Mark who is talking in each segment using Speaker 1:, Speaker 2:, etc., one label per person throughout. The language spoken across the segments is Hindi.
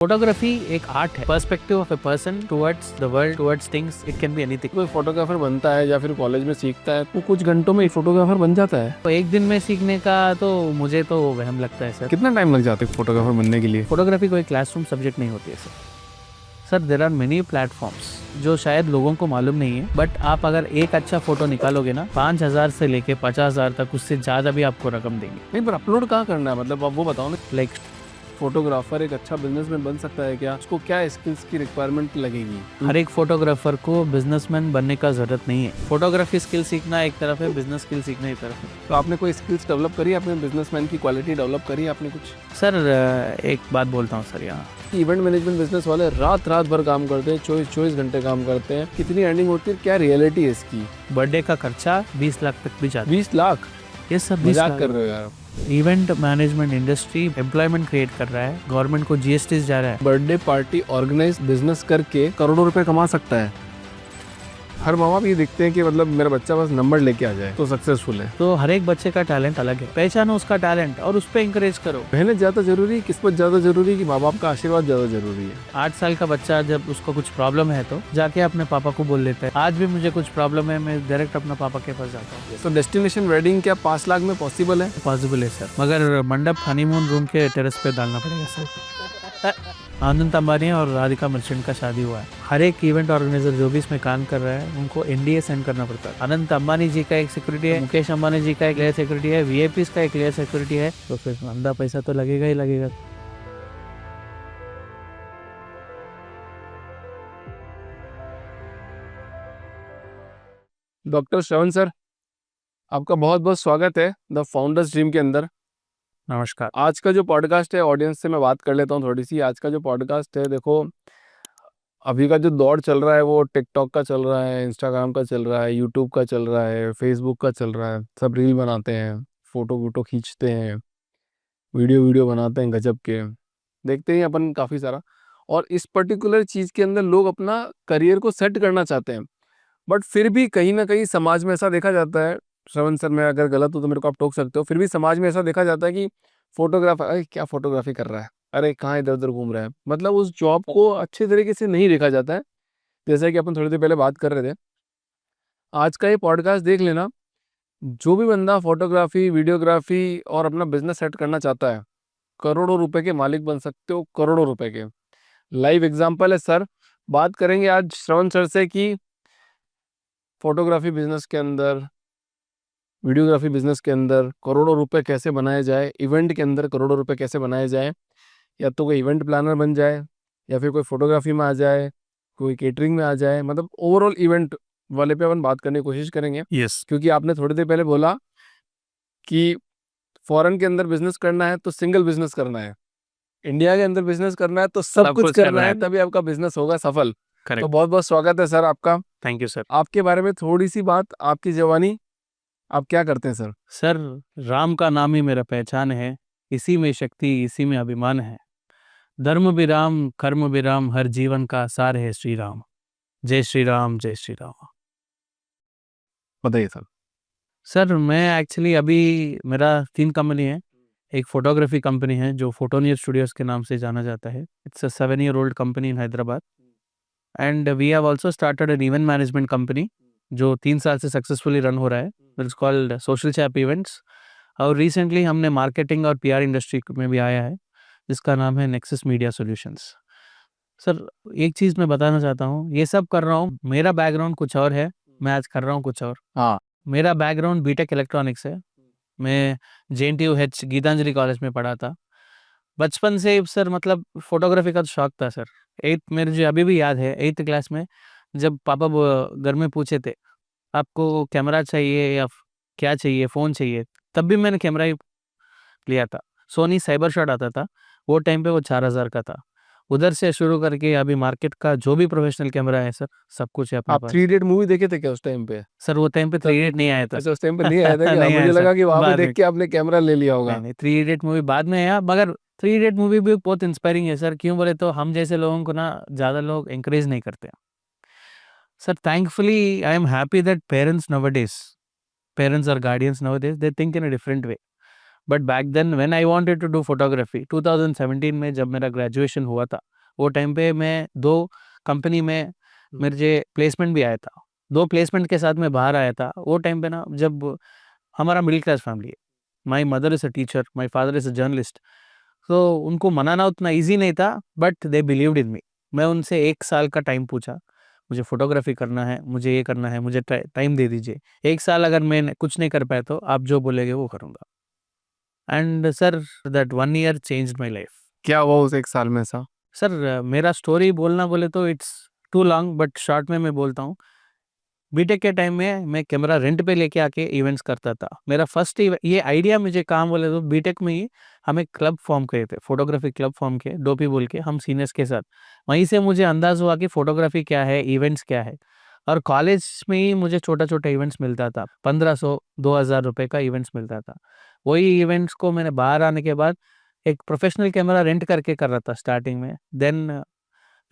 Speaker 1: फोटोग्राफी एक आर्ट है, perspective of a person towards the world, towards things, it can be anything.
Speaker 2: कोई फोटोग्राफर बनता है या फिर कॉलेज में सीखता है वो कुछ घंटों में फोटोग्राफर बन जाता है।
Speaker 1: तो एक दिन में सीखने का तो मुझे तो वहम लगता है सर।
Speaker 2: कितना टाइम लग जाता है फोटोग्राफर बनने के लिए?
Speaker 1: फोटोग्राफी कोई क्लासरूम सब्जेक्ट नहीं होती है sir. There are many platforms जो शायद लोगों को मालूम नहीं है, बट आप अगर एक अच्छा फोटो निकालोगे ना, 5,000 से लेके 50,000 तक, उससे ज्यादा भी आपको रकम देंगे।
Speaker 2: नहीं, पर अपलोड कहाँ करना है? मतलब आप वो बताओ ना।
Speaker 1: लाइक
Speaker 2: फोटोग्राफर एक अच्छा बिजनेसमैन बन सकता है क्या? उसको क्या स्किल्स की रिक्वायरमेंट लगेगी?
Speaker 1: हर एक फोटोग्राफर को बिजनेसमैन बनने का जरूरत नहीं है। फोटोग्राफी स्किल सीखना एक तरफ है, बिजनेस स्किल सीखना एक तरफ है।
Speaker 2: तो आपने कोई स्किल्स डेवलप करी? आपने बिजनेसमैन की क्वालिटी डेवलप करी आपने कुछ?
Speaker 1: सर एक बात बोलता हूँ सर, यहाँ
Speaker 2: इवेंट मैनेजमेंट बिजनेस वाले रात भर काम करते हैं, 24 घंटे काम करते हैं। कितनी अर्निंग होती है? क्या रियलिटी है इसकी?
Speaker 1: बर्थडे का खर्चा 20 लाख तक भी जाता है।
Speaker 2: 20 लाख?
Speaker 1: यस सर, 20
Speaker 2: मजाक
Speaker 1: लाख
Speaker 2: कर रहे हो यार?
Speaker 1: Event management industry employment create कर रहा है, गवर्नमेंट को जीएसटी जा रहा है।
Speaker 2: बर्थडे पार्टी ऑर्गेनाइज बिजनेस करके करोड़ों रुपए कमा सकता है। हर माँ बाप ये देखते हैं कि मतलब मेरा बच्चा बस नंबर लेके आ जाए तो सक्सेसफुल है।
Speaker 1: तो हर एक बच्चे का टैलेंट अलग है, पहचानो उसका टैलेंट और उस पर इंकरेज करो।
Speaker 2: मेहनत ज्यादा जरूरी है, किस्मत ज्यादा जरूरी है कि माँ बाप का आशीर्वाद ज्यादा जरूरी है?
Speaker 1: 8 साल का बच्चा जब उसको कुछ प्रॉब्लम है तो जाके अपने पापा को बोल देता है, आज भी मुझे कुछ प्रॉब्लम है, मैं डायरेक्ट अपना पापा के पास जाता हूँ।
Speaker 2: तो डेस्टिनेशन वेडिंग क्या 5 लाख में पॉसिबल है?
Speaker 1: पॉसिबल है सर, मगर मंडप हनीमून रूम के टेरेस पे डालना पड़ेगा सर। आनंद अंबानी और राधिका मर्चेंट का शादी हुआ है। हर एक इवेंट ऑर्गेनाइजर जो भी इसमें काम कर रहा है उनको एनडीए सेंड करना पड़ता है। अनंत अंबानी जी का एक सिक्योरिटी है, मुकेश अंबानी जी का एक लेयर सिक्योरिटी है, वीआईपी का एक लेयर सिक्योरिटी है, तो फिर अंधा पैसा तो लगेगा ही लगेगा।
Speaker 2: डॉक्टर श्रवण सर, आपका बहुत बहुत स्वागत है द फाउंडर्स ड्रीम के अंदर।
Speaker 1: नमस्कार।
Speaker 2: आज का जो पॉडकास्ट है, ऑडियंस से मैं बात कर लेता हूँ थोड़ी सी। आज का जो पॉडकास्ट है, देखो अभी का जो दौर चल रहा है वो टिकटॉक का चल रहा है, इंस्टाग्राम का चल रहा है, यूट्यूब का चल रहा है, फेसबुक का चल रहा है। सब रील बनाते हैं, फोटो वोटो खींचते हैं, वीडियो बनाते हैं गजब के, देखते हैं अपन काफ़ी सारा। और इस पर्टिकुलर चीज़ के अंदर लोग अपना करियर को सेट करना चाहते हैं, बट फिर भी कहीं ना कहीं समाज में ऐसा देखा जाता है, श्रवण सर मैं अगर गलत हूँ तो मेरे को आप टोक सकते हो, फिर भी समाज में ऐसा देखा जाता है कि फोटोग्राफर, अरे क्या फोटोग्राफी कर रहा है, अरे कहाँ इधर उधर घूम रहा है। मतलब उस जॉब को अच्छे तरीके से नहीं देखा जाता है। जैसा कि अपन थोड़ी देर पहले बात कर रहे थे, आज का ये पॉडकास्ट देख लेना। जो भी बंदा फोटोग्राफी, वीडियोग्राफी और अपना बिजनेस सेट करना चाहता है, करोड़ों रुपए के मालिक बन सकते हो, करोड़ों रुपए के। लाइव एग्जाम्पल है सर। बात करेंगे आज श्रवण सर से कि फोटोग्राफी बिजनेस के अंदर, वीडियोग्राफी बिजनेस के अंदर करोड़ों रुपए कैसे बनाए जाए, इवेंट के अंदर करोड़ों रुपए कैसे बनाए जाए। या तो कोई इवेंट प्लानर बन जाए, या फिर कोई फोटोग्राफी में आ जाए, कोई केटरिंग में आ जाए, मतलब ओवरऑल इवेंट वाले पे अपन बात करने की कोशिश करेंगे।
Speaker 1: यस।
Speaker 2: क्योंकि आपने थोड़ी देर पहले बोला कि फॉरेन के अंदर बिजनेस करना है तो सिंगल बिजनेस करना है, इंडिया के अंदर बिजनेस करना है तो सब कुछ करना है, तभी आपका बिजनेस होगा सफल। तो बहुत बहुत स्वागत है सर आपका।
Speaker 1: Thank you sir.
Speaker 2: आपके बारे में थोड़ी सी बात, आपकी जवानी, आप क्या करते हैं सर?
Speaker 1: सर राम का नाम ही मेरा पहचान है, इसी में शक्ति, इसी में अभिमान है। धर्म भी राम, कर्म भी राम, हर जीवन का सार है श्री राम। जय श्री राम, जय श्री राम।
Speaker 2: बताइए सर।
Speaker 1: सर मैं एक्चुअली अभी, मेरा 3 कंपनी है। एक फोटोग्राफी कंपनी है जो फोटोनियर स्टूडियोज के नाम से जाना जाता है। It's a 7-year-old company in Hyderabad. And we have also started an event management company जो 3 साल से सक्सेसफुली रन हो रहा है। It's called social chap events. और रिसेंटली हमने मार्केटिंग और पीआर इंडस्ट्री में भी आया है, जिसका नाम है नेक्सस मीडिया सॉल्यूशंस। सर एक चीज़ मैं बताना चाहता हूँ, ये सब कर रहा हूँ, मेरा बैकग्राउंड कुछ और है, मैं आज कर रहा हूँ कुछ और।
Speaker 2: हाँ,
Speaker 1: मेरा बैकग्राउंड बीटेक इलेक्ट्रॉनिक्स है। मैं JNTU गीतांजलि कॉलेज में पढ़ा था। बचपन से ही सर मतलब फोटोग्राफी का तो शौक था सर। 8th मेरे जो अभी भी याद है, 8th क्लास में जब पापा घर में पूछे थे आपको कैमरा चाहिए या क्या चाहिए, फ़ोन चाहिए, तब भी मैंने कैमरा ही लिया था। सोनी साइबर शॉट आता था, वो टाइम पे वो 4000 का था। उधर से शुरू करके अभी मार्केट का जो भी प्रोफेशनल कैमरा है सर, सब कुछ है अपने
Speaker 2: आप
Speaker 1: पास।
Speaker 2: 3 इडियट मूवी देखे थे क्या उस टाइम पे?
Speaker 1: सर वो टाइम पे 3 इडियट नहीं आया था।
Speaker 2: अच्छा, उस टाइम पे नहीं आया था क्या?
Speaker 1: नहीं
Speaker 2: मुझे
Speaker 1: आया
Speaker 2: लगा
Speaker 1: सर,
Speaker 2: कि वहां पे
Speaker 1: बाद
Speaker 2: देख
Speaker 1: में।
Speaker 2: के आपने कैमरा ले लिया होगा।
Speaker 1: नहीं, 3 इडियट मूवी बाद में आया, मगर 3 इडियट मूवी भी बहुत इंस्पायरिंग है सर। क्यों बोले तो हम जैसे लोगों को ना ज़्यादा लोग एनकरेज नहीं करते sir. Thankfully I am happy that parents और guardians nowadays they think in a different way. But back then when I wanted to do photography 2017 में जब मेरा ग्रेजुएशन हुआ था, वो टाइम पे मैं 2 कंपनी में मेरे प्लेसमेंट भी आया था। 2 प्लेसमेंट के साथ मैं बाहर आया था। वो टाइम पे ना जब हमारा मिडिल क्लास फैमिली है, my mother is a teacher, my father is a journalist, तो उनको मनाना उतना ईज़ी नहीं था, बट दे बिलीव्ड इन मी। मैं उनसे 1 साल का टाइम पूछा, मुझे फ़ोटोग्राफ़ी करना है, मुझे ये करना है, मुझे टाइम दे दीजिए। 1 साल अगर मैं कुछ नहीं कर पाया तो आप जो बोलेंगे वो करूँगा। And sir that 1 year changed my life.
Speaker 2: क्या हुआ उस 1 साल में ऐसा?
Speaker 1: सर मेरा स्टोरी बोलना बोले तो it's too long, but short में मैं बोलता हूँ। बीटेक के टाइम में मैं कैमरा रेंट पे लेके आके इवेंट्स करता था। मेरा फर्स्ट ये आइडिया मुझे कहाँ बोले तो बीटेक में ही हम एक क्लब फॉर्म किए थे, फोटोग्राफी क्लब फॉर्म किए, डोपी बोल के, हम सीनियर्स के साथ। वहीं से मुझे अंदाज़ हुआ कि फोटोग्राफी क्या है, इवेंट्स क्या है। और कॉलेज में ही मुझे छोटा-छोटा इवेंट्स मिलता था, 1500-2000 रुपए का इवेंट्स मिलता था। वही इवेंट्स को मैंने बाहर आने के बाद एक प्रोफेशनल कैमरा रेंट करके कर रहा था स्टार्टिंग में। Then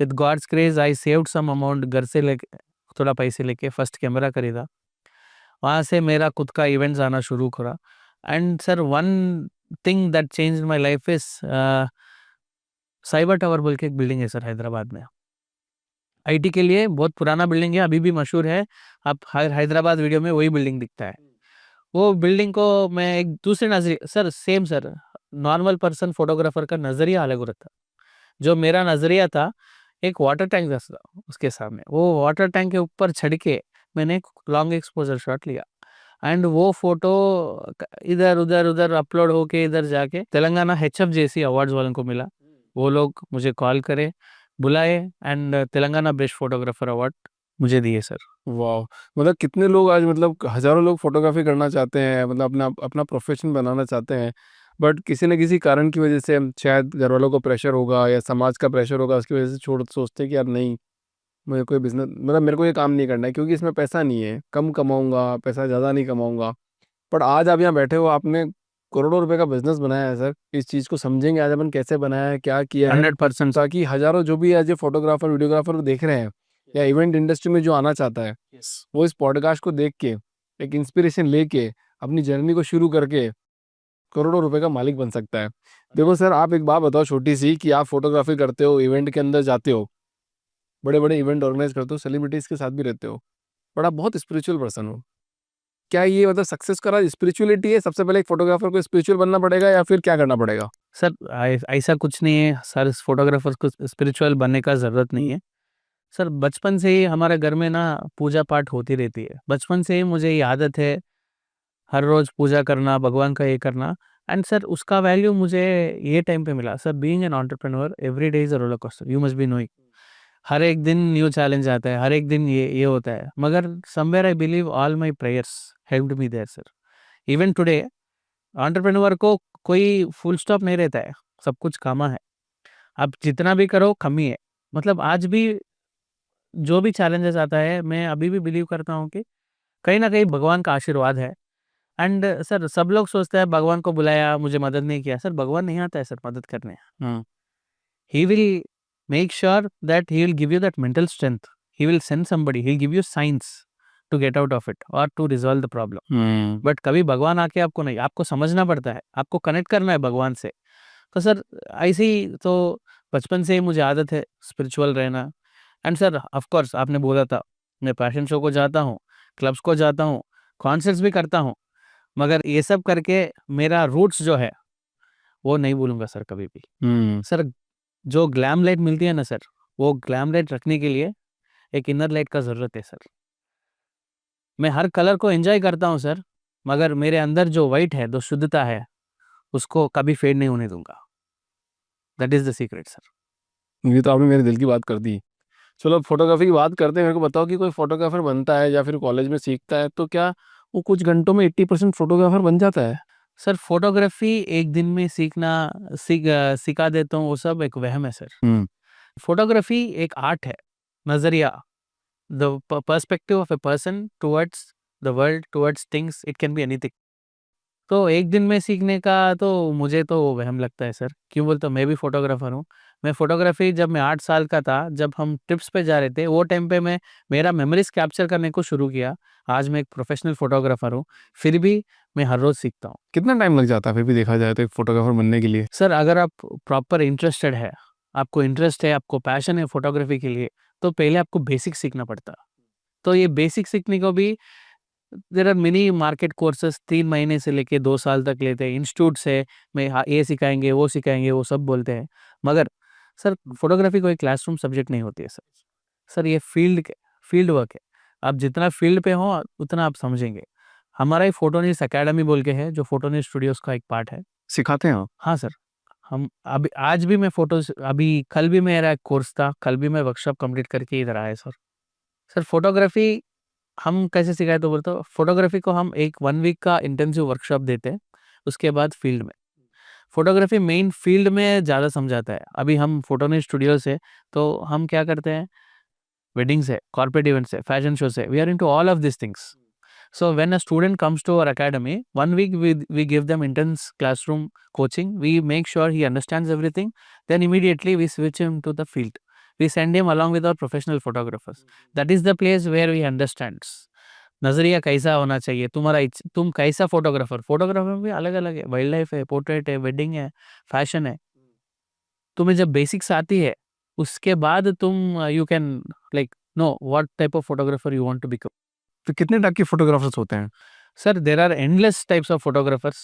Speaker 1: with God's grace I saved some amount, घर से लेके थोड़ा पैसे लेके फर्स्ट कैमरा खरीदा। वहाँ से मेरा खुद का इवेंट्स आना शुरू करा। And sir one thing that changed my life is cyber tower बोल के एक बिल्डिंग है सर हैदराबाद में। आईटी के लिए बहुत पुराना बिल्डिंग है, अभी भी मशहूर है। आप हैदराबाद वीडियो में वही बिल्डिंग दिखता है। वो बिल्डिंग को मैं एक दूसरे नज़रिए sir same sir, normal person photographer का नज़रिया अलग होता है। जो मेरा नज़रिया था, एक वाटर टैंक था उसके सामने। वो वाटर टैंक के ऊपर चढ़ के मैंने एक लॉन्ग एक्सपोज़र शॉट लिया। एंड वो फ़ोटो इधर, उधर, उधर अपलोड होके इधर जाके तेलंगाना एचएफजेसी अवार्ड्स वालों को मिला। वो लोग मुझे कॉल करे, बुलाए and Telangana best photographer award मुझे दिए सर।
Speaker 2: वाह! मतलब कितने लोग आज मतलब हज़ारों लोग फ़ोटोग्राफ़ी करना चाहते हैं, मतलब अपना अपना प्रोफ़ेशन बनाना चाहते हैं, बट किसी न किसी कारण की वजह से शायद घरवालों को प्रेशर होगा या समाज का प्रेशर होगा, उसकी वजह से छोड़ सोचते हैं कि यार नहीं, मुझे कोई बिज़नेस मतलब मेरे को ये काम नहीं करना है क्योंकि इसमें पैसा नहीं है, कम कमाऊँगा, पैसा ज़्यादा नहीं कमाऊँगा। बट आज आप यहाँ बैठे हो, आपने करोड़ों रुपए का बिज़नेस बनाया है सर। इस चीज़ को समझेंगे आज अपन कैसे बनाया है, क्या किया है,
Speaker 1: 100% सर।
Speaker 2: ताकि हज़ारों जो भी आज ये फ़ोटोग्राफ़र, वीडियोग्राफ़र देख रहे हैं या इवेंट इंडस्ट्री में जो आना चाहता है, वो इस पॉडकास्ट को देख के, एक इंस्पिरेशन लेके, अपनी जर्नी को शुरू करके करोड़ों रुपए का मालिक बन सकता है। देखो सर, आप एक बात बताओ छोटी-सी कि आप फ़ोटोग्राफ़ी करते हो, इवेंट के अंदर जाते हो, बड़े-बड़े इवेंट ऑर्गेनाइज़ करते हो, सेलिब्रिटीज़ के साथ भी रहते हो, बट आप बहुत स्पिरिचुअल पर्सन हो। क्या ये मतलब सक्सेस का राज स्पिरिचुअलिटी है? सबसे पहले एक फ़ोटोग्राफ़र को स्पिरिचुअल बनना पड़ेगा या फिर क्या करना पड़ेगा?
Speaker 1: सर ऐसा कुछ नहीं है सर, फोटोग्राफर्स को स्पिरिचुअल बनने का ज़रूरत नहीं है। सर बचपन से ही हमारे घर में ना पूजा पाठ होती रहती है। बचपन से ही मुझे ये आदत है, हर रोज़ पूजा करना, भगवान का ये करना। एंड सर उसका वैल्यू मुझे ये टाइम पे मिला। Sir being an entrepreneur every day is a roller coaster, you must be knowing. हर एक दिन न्यू चैलेंज आता है, हर एक दिन ये होता है। मगर somewhere I believe all my prayers helped me there sir. Even today entrepreneur को कोई फुल स्टॉप नहीं रहता है, सब कुछ कामा है। आप जितना भी करो कम ही है। मतलब आज भी जो भी चैलेंजेस आता है, मैं अभी भी बिलीव करता हूँ कि कहीं न कहीं भगवान का आशीर्वाद है। एंड सर सब लोग सोचते हैं भगवान को बुलाया, मुझे मदद नहीं किया। सर भगवान नहीं आता है सर मदद करने।
Speaker 2: हाँ।
Speaker 1: He will make sure that he will give you that mental strength. He will send somebody, he will give you science to get out of it और टू रिज़ॉल्व द प्रॉब्लम।
Speaker 2: हुँ।
Speaker 1: बट कभी भगवान आके आपको नहीं, आपको समझना पड़ता है, आपको कनेक्ट करना है भगवान से। तो सर ऐसे ही तो बचपन से ही मुझे आदत है स्पिरिचुअल रहना। एंड सर ऑफ कोर्स आपने बोला था, मैं पैशन शो को जाता हूँ, क्लब्स को जाता हूँ, कॉन्सर्ट्स भी करता हूँ, मगर ये सब करके मेरा रूट्स जो है, वो नहीं भूलूँगा सर कभी भी।
Speaker 2: हुँ।
Speaker 1: सर जो ग्लैम लाइट मिलती है ना सर, वो ग्लैम लाइट रखने के लिए एक इनर लाइट का ज़रूरत है सर। मैं हर कलर को एन्जॉय करता हूँ सर, मगर मेरे अंदर जो व्हाइट है, जो शुद्धता है, उसको कभी फेड नहीं होने दूँगा। That is the secret sir.
Speaker 2: ये तो आपने मेरे दिल की बात कर दी। चलो अब फ़ोटोग्राफ़ी की बात करते हैं। मेरे को बताओ कि कोई फ़ोटोग्राफ़र बनता है या फिर कॉलेज में सीखता है, तो क्या वो कुछ घंटों में 80% फ़ोटोग्राफ़र बन जाता है?
Speaker 1: सर फ़ोटोग्राफ़ी एक दिन में सीखना सिखा देता हूँ, वो सब एक वहम है सर।
Speaker 2: हुँ।
Speaker 1: फ़ोटोग्राफ़ी एक आर्ट है, नज़रिया, the perspective of a person towards the world, towards things, it can be anything. तो एक दिन में सीखने का तो मुझे तो वहम लगता है सर। क्यों बोलते हो, मैं भी फ़ोटोग्राफ़र हूँ। मैं फ़ोटोग्राफ़ी जब मैं 8 साल का था, जब हम ट्रिप्स पे जा रहे थे, वो टाइम पे मैं मेरा मेमोरीज़ कैप्चर करने को शुरू किया। आज मैं एक प्रोफ़ेशनल फ़ोटोग्राफ़र हूँ, फिर भी मैं हर रोज़ सीखता हूँ।
Speaker 2: कितना टाइम लग जाता है फिर भी देखा जाए तो एक फ़ोटोग्राफ़र बनने के लिए?
Speaker 1: सर अगर आप प्रॉपर इंटरेस्टेड है, आपको इंटरेस्ट है, आपको पैशन है फोटोग्राफी के लिए, तो पहले आपको बेसिक सीखना पड़ता। तो ये बेसिक सीखने को भी there are many market courses 3 महीने से लेके 2 साल तक लेते हैं। इंस्टीट्यूट से में ये सिखाएंगे, वो सब बोलते हैं। मगर सर फोटोग्राफी कोई क्लासरूम सब्जेक्ट नहीं होती है सर। सर ये फील्ड वर्क है। आप जितना फील्ड पे हो उतना आप समझेंगे। हमारा ही फोटोनिक्स एकेडमी बोल के है, जो फोटोनिक्स स्टूडियोज का एक पार्ट है।
Speaker 2: सिखाते हैं आप?
Speaker 1: हाँ सर, हम अभी आज भी मैं फोटोज अभी कल भी मेरा एक कोर्स था, कल भी मैं वर्कशॉप कंप्लीट करके इधर आया सर। सर फोटोग्राफी हम कैसे सिखाए तो बोलते हो, फोटोग्राफी को हम एक 1 वीक का इंटेंसिव वर्कशॉप देते हैं, उसके बाद फील्ड में फोटोग्राफी मेन फील्ड में ज़्यादा समझाता है। अभी हम फोटोनिक्स स्टूडियो से तो हम क्या करते हैं, वेडिंग्स है, कॉर्पोरेट इवेंट्स है, फैशन शोज है, we are into all of this things. So when a student comes to our academy, 1 week we give them intense classroom coaching. We make sure he understands everything. Then immediately we switch him to the field. We send him along with our professional photographers. That is the place where we understands. नजरिया कैसा होना चाहिए तुम्हारा, तुम कैसा फोटोग्राफर में भी अलग अलग है, वाइल्ड लाइफ है, पोर्ट्रेट है, वेडिंग है, फैशन है। तुम्हें जब बेसिक्स आती है उसके बाद तुम you can like know what type of photographer you want to become.
Speaker 2: तो कितने टाइप के फोटोग्राफर्स होते हैं?
Speaker 1: Sir there are endless types of photographers.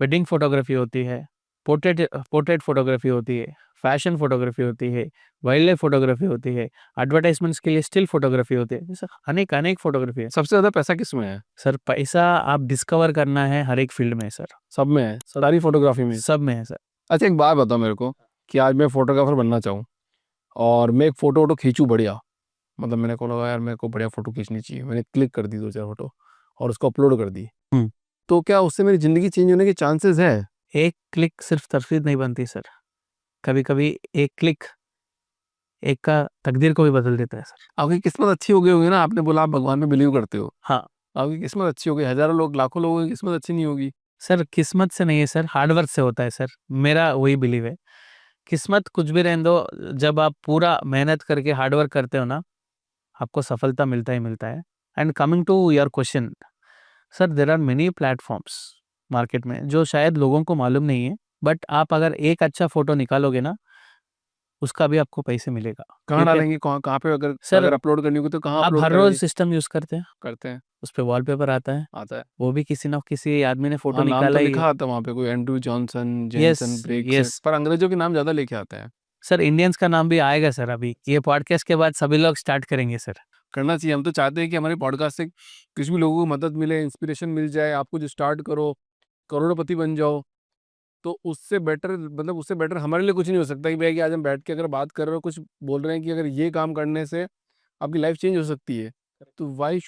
Speaker 1: Wedding photography होती है, पोर्ट्रेट फोटोग्राफी होती है, फैशन फोटोग्राफी होती है, वाइल्ड लाइफ फोटोग्राफी होती है, एडवर्टाइजमेंट्स के लिए स्टिल फोटोग्राफी होती है। सर अनेक अनेक फोटोग्राफी है।
Speaker 2: सबसे ज्यादा पैसा किस में है?
Speaker 1: सर पैसा आप डिस्कवर करना है हर एक फील्ड में सर।
Speaker 2: सब में है? सारी फोटोग्राफी में?
Speaker 1: सब में है सर।
Speaker 2: अच्छा एक बात बताओ मेरे को कि आज मैं फोटोग्राफर बनना चाहूँ और मैं एक फोटो खींचूँ बढ़िया, मतलब मैंने को लगा यार मेरे को बढ़िया फोटो खींचनी चाहिए, मैंने क्लिक कर दी 2-4 फोटो और उसको अपलोड कर दी, तो क्या उससे मेरी जिंदगी चेंज होने के चांसेस है?
Speaker 1: एक क्लिक सिर्फ तस्वीर नहीं बनती सर, कभी कभी एक क्लिक एक का तकदीर को भी बदल देता है सर।
Speaker 2: आपकी किस्मत अच्छी हो गई होगी ना, आपने बोला आप भगवान में बिलीव करते हो।
Speaker 1: हाँ
Speaker 2: आपकी किस्मत अच्छी हो गई, हजारों लोग लाखों लोगों की किस्मत अच्छी नहीं होगी।
Speaker 1: सर, किस्मत से नहीं है सर, हार्डवर्क से होता है सर, मेरा वही बिलीव है। किस्मत कुछ भी रहने दो, जब आप पूरा मेहनत करके हार्डवर्क करते हो ना, आपको सफलता मिलता ही मिलता है। And coming to your question sir, there are many platforms market में जो शायद लोगों को मालूम नहीं है, बट आप अगर एक अच्छा फोटो निकालोगे ना, उसका भी आपको पैसे मिलेगा।
Speaker 2: कहाँ डालेंगे, कहाँ पे अगर
Speaker 1: सर
Speaker 2: अपलोड करनी होगी तो कहाँ
Speaker 1: आप
Speaker 2: अपलोड
Speaker 1: हर रोज सिस्टम यूज करते हैं, उस पर वॉलपेपर आता है, वो भी किसी ना किसी आदमी ने फोटो
Speaker 2: नाम तो
Speaker 1: निकाला ही
Speaker 2: लिखा
Speaker 1: है।
Speaker 2: आता है वहाँ पे, कोई एंड्रू जॉनसन,
Speaker 1: यस
Speaker 2: जेनसन, ब्रेक्स,
Speaker 1: यस
Speaker 2: पर अंग्रेजों के नाम ज्यादा लेके आता है।
Speaker 1: सर, इंडियंस का नाम भी आएगा सर, अभी ये पॉडकास्ट के बाद सभी लोग स्टार्ट करेंगे सर।
Speaker 2: करना चाहिए, हम तो चाहते हैं कि हमारे पॉडकास्ट से कुछ भी लोगों को मदद मिले, इंस्पिरेशन मिल जाए, आपको जो स्टार्ट करो, करोड़पति बन जाओ, तो उससे बेटर, मतलब उससे बेटर हमारे लिए कुछ नहीं हो सकता कि भैया कि आज हम बैठ के अगर बात कर रहे हो, कुछ बोल रहे हैं कि अगर ये काम करने से आपकी लाइफ चेंज हो सकती है, तो why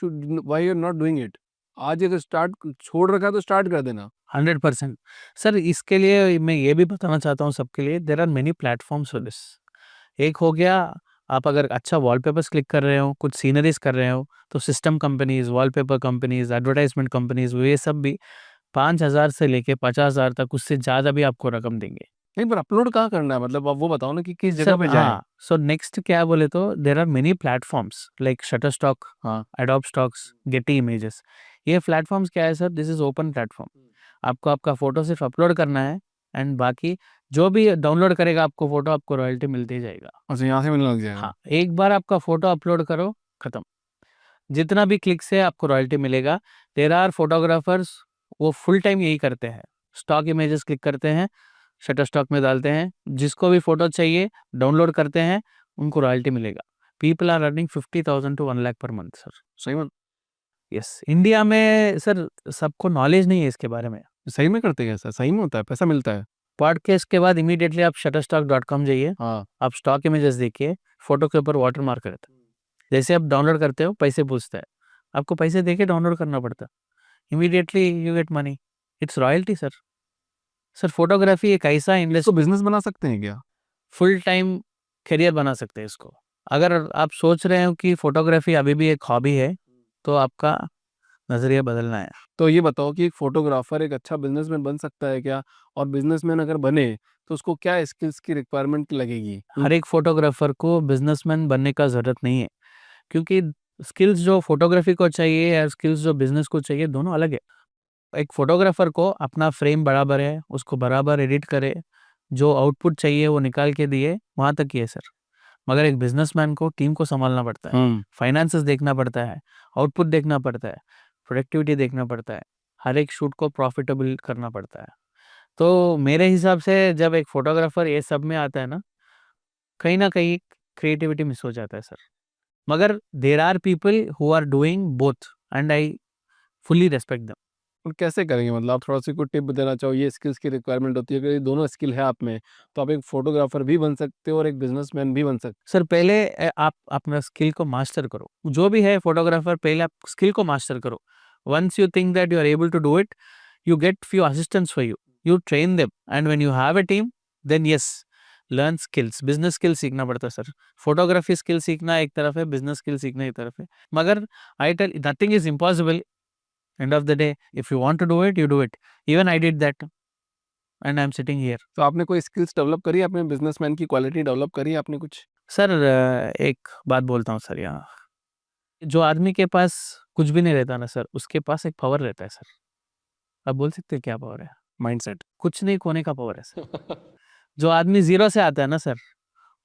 Speaker 2: you are not doing it? आज अगर स्टार्ट छोड़ रखा है तो स्टार्ट कर देना।
Speaker 1: 100% सर, इसके लिए मैं ये भी बताना चाहता हूँ सबके लिए, there are many platforms for this. एक हो गया, आप अगर अच्छा वॉलपेपर्स क्लिक कर रहे हो, कुछ सीनरीज कर रहे हो, तो system companies, wallpaper companies, advertisement companies, ये सब भी 5,000 से लेके 50,000 तक, उससे ज़्यादा भी आपको रकम देंगे।
Speaker 2: नहीं, पर अपलोड कहाँ करना है, मतलब आप वो बताओ ना कि किस जगह
Speaker 1: सर
Speaker 2: पे जाएं।
Speaker 1: हाँ, सो नेक्स्ट क्या बोले तो there are many platforms like Shutterstock,
Speaker 2: हाँ,
Speaker 1: एडोब स्टॉक्स, गेटी इमेजेस। ये प्लेटफॉर्म्स क्या है sir, this is open platform. आपको आपका फोटो सिर्फ अपलोड करना है, एंड बाकी जो भी डाउनलोड करेगा आपको फोटो, आपको रॉयल्टी मिलती जाएगा।
Speaker 2: अच्छा यहाँ से मिलने लग जाएगा।
Speaker 1: हाँ, एक बार आपका फोटो अपलोड करो, खत्म, जितना भी क्लिक से आपको रॉयल्टी मिलेगा। देर आर फोटोग्राफर्स, वो फुल टाइम यही करते हैं, स्टॉक इमेजेस क्लिक करते हैं, शटर स्टॉक में डालते हैं, जिसको भी फोटो चाहिए डाउनलोड करते हैं, उनको रॉयल्टी मिलेगा। People are earning 50,000 to 1 lakh per month sir.
Speaker 2: सही में?
Speaker 1: यस, इंडिया में सर सबको नॉलेज नहीं है इसके बारे में।
Speaker 2: सही में करते हैं? सही में होता है, पैसा मिलता है?
Speaker 1: पॉडकास्ट के बाद इमीडिएटली आप shutterstock.com जाइए,
Speaker 2: हाँ,
Speaker 1: आप स्टॉक इमेजेस देखिए, फोटो के ऊपर वाटर मार्क रहता है, जैसे आप डाउनलोड करते हो पैसे पूछता है, आपको पैसे देके डाउनलोड करना पड़ता है, immediately you get money, it's royalty sir. Sir photography एक ऐसा
Speaker 2: इसको
Speaker 1: इंडस्ट्री,
Speaker 2: बिजनेस बना सकते हैं क्या?
Speaker 1: फुल टाइम करियर बना सकते हैं इसको। अगर आप सोच रहे हो कि फोटोग्राफी अभी भी एक हॉबी है, तो आपका नज़रिया बदलना है।
Speaker 2: तो ये बताओ कि एक फोटोग्राफर एक अच्छा बिजनेसमैन बन सकता है क्या? और बिजनेसमैन अगर बने तो उसको क्या स्किल्स की रिक्वायरमेंट लगेगी?
Speaker 1: हर एक फोटोग्राफर को बिजनेसमैन बनने का ज़रूरत नहीं है, क्योंकि स्किल्स जो फोटोग्राफी को चाहिए या स्किल्स जो बिजनेस को चाहिए, दोनों अलग है। एक फोटोग्राफर को अपना फ्रेम बराबर है, उसको बराबर एडिट करे, जो आउटपुट चाहिए वो निकाल के दिए, वहाँ तक ही है सर। मगर एक बिजनेसमैन को टीम को संभालना पड़ता है, फाइनेंसेस देखना पड़ता है, आउटपुट देखना पड़ता है, प्रोडक्टिविटी देखना पड़ता है, हर एक शूट को प्रॉफिटेबल करना पड़ता है। तो मेरे हिसाब से जब एक फोटोग्राफर ये सब में आता है ना कहीं क्रिएटिविटी मिस हो जाता है सर। मगर there are people who are doing both and I fully respect them.
Speaker 2: और कैसे करेंगे, मतलब आप थोड़ा सा कोई टिप देना चाहो, ये स्किल्स की रिक्वायरमेंट होती है, अगर ये दोनों स्किल है आप में तो आप एक फोटोग्राफर भी बन सकते हो और एक बिजनेसमैन भी बन सकते
Speaker 1: सर पहले आप अपना स्किल को मास्टर करो, जो भी है फोटोग्राफर, पहले आप स्किल को मास्टर करो। Once you think that you are able to do it, you get few assistants for you, you train them, and when you have a team, then yes, learn skills, business skills सीखना पड़ता है सर। फोटोग्राफी स्किल सीखना एक तरफ है, बिजनेस स्किल सीखना एक तरफ है। मगर I tell nothing is impossible, end of the day if you want to do it, you do it. Even I did that and I am sitting here.
Speaker 2: तो आपने कोई स्किल्स डेवलप करी, अपने बिजनेसमैन की क्वालिटी डेवलप करी आपने कुछ?
Speaker 1: सर एक बात बोलता हूँ सर, यहाँ जो आदमी के पास कुछ भी नहीं रहता ना सर, उसके पास एक पावर रहता है सर। आप बोल सकते हैं क्या पावर है?
Speaker 2: माइंडसेट।
Speaker 1: कुछ नहीं खोने का पावर है सर। जो आदमी जीरो से आता है ना सर,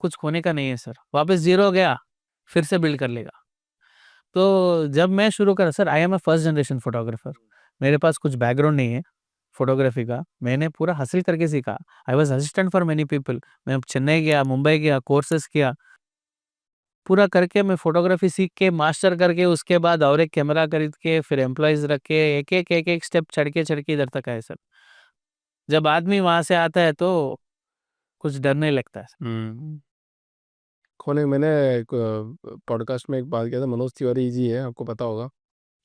Speaker 1: कुछ खोने का नहीं है सर, वापस जीरो गया फिर से बिल्ड कर लेगा। तो जब मैं शुरू करा sir, I am a first generation photographer, मेरे पास कुछ बैकग्राउंड नहीं है फोटोग्राफी का, मैंने पूरा हासिल करके सीखा। I was assistant for many people, मैं चेन्नई गया, मुंबई गया, कोर्सेस किया, पूरा करके मैं फोटोग्राफी सीख के मास्टर करके उसके बाद और एक कैमरा खरीद के फिर एम्प्लॉयज रख के एक स्टेप चढ़ के इधर तक आए सर। जब आदमी वहां से आता है तो कुछ डर नहीं लगता है।
Speaker 2: खोले, मैंने एक पॉडकास्ट में एक बात किया था, मनोज तिवारी जी है, आपको पता होगा,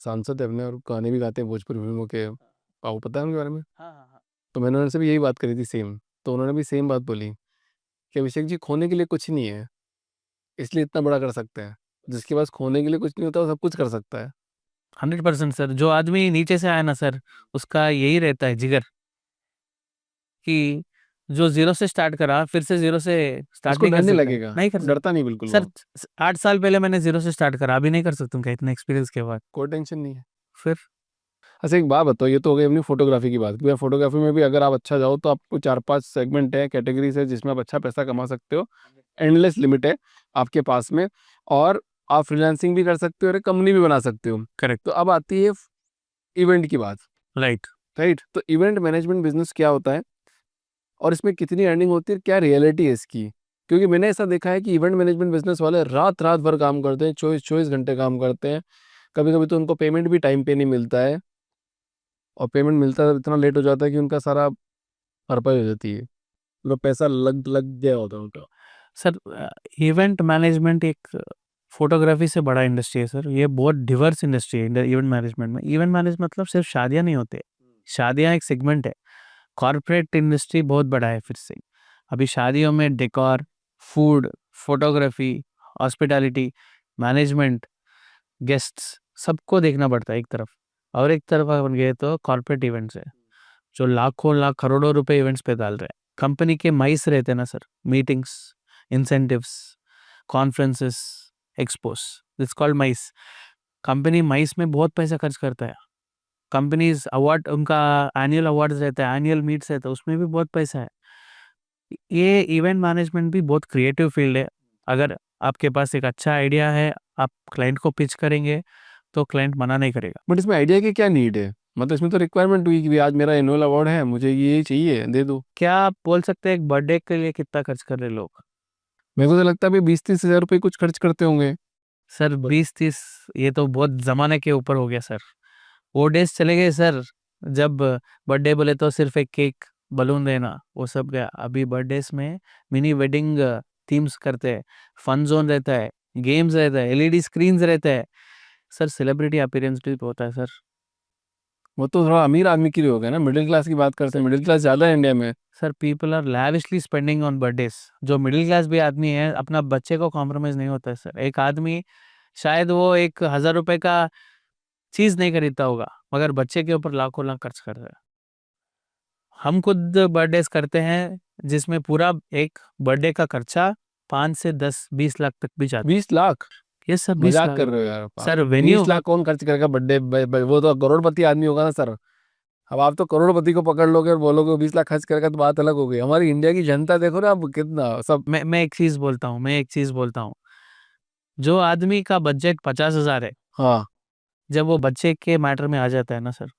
Speaker 2: सांसद है अपने, और गाने भी गाते हैं भोजपुरी फिल्मों के, आपको पता है उनके बारे में?
Speaker 1: हाँ।
Speaker 2: तो मैंने उनसे भी यही बात करी थी सेम, तो उन्होंने भी सेम बात बोली कि अभिषेक जी, खोने के लिए कुछ नहीं है, इसलिए इतना बड़ा कर सकते हैं। जिसके पास खोने के लिए कुछ नहीं होता वो सब कुछ कर सकता है।
Speaker 1: 100% सर, जो आदमी नीचे से आया ना सर, उसका यही रहता है जिगर, कि जो जीरो से स्टार्ट करा फिर से जीरो से स्टार्ट
Speaker 2: उसको
Speaker 1: नहीं
Speaker 2: डर
Speaker 1: कर
Speaker 2: नहीं
Speaker 1: सकता,
Speaker 2: लगेगा,
Speaker 1: नहीं कर सकता
Speaker 2: डरता नहीं बिल्कुल
Speaker 1: सर।
Speaker 2: वो,
Speaker 1: 8 साल पहले मैंने जीरो से स्टार्ट करा, अभी नहीं कर सकता क्या इतना एक्सपीरियंस के बाद?
Speaker 2: कोई टेंशन नहीं है।
Speaker 1: फिर
Speaker 2: अच्छा एक बात बताओ, ये तो हो गई अपनी फोटोग्राफी की बात, क्योंकि फोटोग्राफी में भी अगर आप अच्छा जाओ तो आपको 4-5 सेगमेंट है, कैटेगरीज है, जिसमें आप अच्छा पैसा कमा सकते हो, एंडलेस लिमिट है आपके पास में, और आप फ्रीलांसिंग भी कर सकते हो और एक कंपनी भी बना सकते हो।
Speaker 1: करेक्ट,
Speaker 2: तो अब आती है इवेंट की बात,
Speaker 1: राइट।
Speaker 2: राइट? तो इवेंट मैनेजमेंट बिजनेस क्या होता है और इसमें कितनी अर्निंग होती है, क्या रियलिटी है इसकी? क्योंकि मैंने ऐसा देखा है कि इवेंट मैनेजमेंट बिजनेस वाले रात रात भर काम करते हैं, 24-24 घंटे काम करते हैं, कभी कभी तो उनको पेमेंट भी टाइम पे नहीं मिलता है, और पेमेंट मिलता है इतना लेट हो जाता है कि उनका सारा भरपाई हो जाती है, उनका पैसा लग लग गया होता है उनका।
Speaker 1: सर इवेंट मैनेजमेंट एक फोटोग्राफी से बड़ा इंडस्ट्री है सर, ये बहुत डिवर्स इंडस्ट्री है इवेंट मैनेजमेंट में। इवेंट मैनेजमेंट मतलब सिर्फ शादियां नहीं होते, शादियां एक सेगमेंट है, कॉर्पोरेट इंडस्ट्री बहुत बड़ा है फिर से। अभी शादियों में decor, food, photography, hospitality, management, guests, सबको देखना पड़ता है एक तरफ। और एक तरफ अपन गए तो कॉर्पोरेट इवेंट्स है, जो लाखों लाख करोड़ों रुपए इवेंट्स पे डाल रहे हैं। कंपनी के माइस रहते हैं ना sir, meetings, incentives, conferences, expos, that's called MICE. Company MICE में बहुत पैसा खर्च करता है। कंपनीज अवार्ड, उनका एनुअल अवार्ड्स रहता है, एनुअल मीट्स रहता है, उसमें भी बहुत पैसा है। ये इवेंट मैनेजमेंट भी बहुत क्रिएटिव फील्ड है। अगर आपके पास एक अच्छा आइडिया है, आप क्लाइंट को पिच करेंगे तो क्लाइंट मना नहीं करेगा।
Speaker 2: बट इसमें आइडिया की क्या नीड है? मतलब इसमें तो रिक्वायरमेंट हुई कि भाई आज मेरा एनुअल अवार्ड है, मुझे ये चाहिए, दे दो।
Speaker 1: क्या आप बोल सकते हैं एक बर्थडे के लिए कितना खर्च कर रहे लोग?
Speaker 2: मेरे को तो लगता है भाई 20-30 हज़ार रुपये कुछ खर्च करते होंगे।
Speaker 1: सर 20-30 ये तो बहुत जमाने के ऊपर हो गया सर, वो डेज चले गए सर। जब बर्थडे बोले तो सिर्फ एक केक, बलून देना, वो सब गया। अभी बर्थडेज में मिनी वेडिंग थीम्स करते हैं, फन जोन रहता है, गेम्स रहता है, एलईडी स्क्रीन्स रहता है सर, सेलिब्रिटी अपीयरेंस भी होता है सर।
Speaker 2: वो तो थोड़ा अमीर आदमी के लिए हो गया ना, मिडिल क्लास की बात करते हैं, मिडिल क्लास ज़्यादा है इंडिया में।
Speaker 1: Sir people are lavishly spending on birthdays. जो मिडिल क्लास भी आदमी है, अपना बच्चे को कॉम्प्रोमाइज नहीं होता है सर। एक आदमी शायद वो 1,000 रुपए का चीज नहीं खरीदता होगा, मगर बच्चे के ऊपर लाखों लाख खर्च कर रहा है। हम खुद बर्थडेज करते हैं जिसमें पूरा एक बर्थडे का खर्चा 5 से 10-20 लाख तक भी जाता
Speaker 2: 20 लाख?
Speaker 1: है। ये सब 20
Speaker 2: मजाक
Speaker 1: लाख
Speaker 2: कर रहे हो यार आप?
Speaker 1: Sir,
Speaker 2: 20
Speaker 1: venue.
Speaker 2: लाख कौन खर्च करेगा बर्थडे? वो तो करोड़पति आदमी होगा ना सर। अब आप तो करोड़पति को पकड़ लोगे और बोलोगे 20 लाख खर्च करेगा तो बात अलग हो गई। हमारी इंडिया की जनता देखो ना, अब कितना सब।
Speaker 1: मैं एक चीज बोलता हूँ, जो आदमी का बजट 50,000 है,
Speaker 2: हाँ,
Speaker 1: जब वो बच्चे के मैटर में आ जाता है ना सर,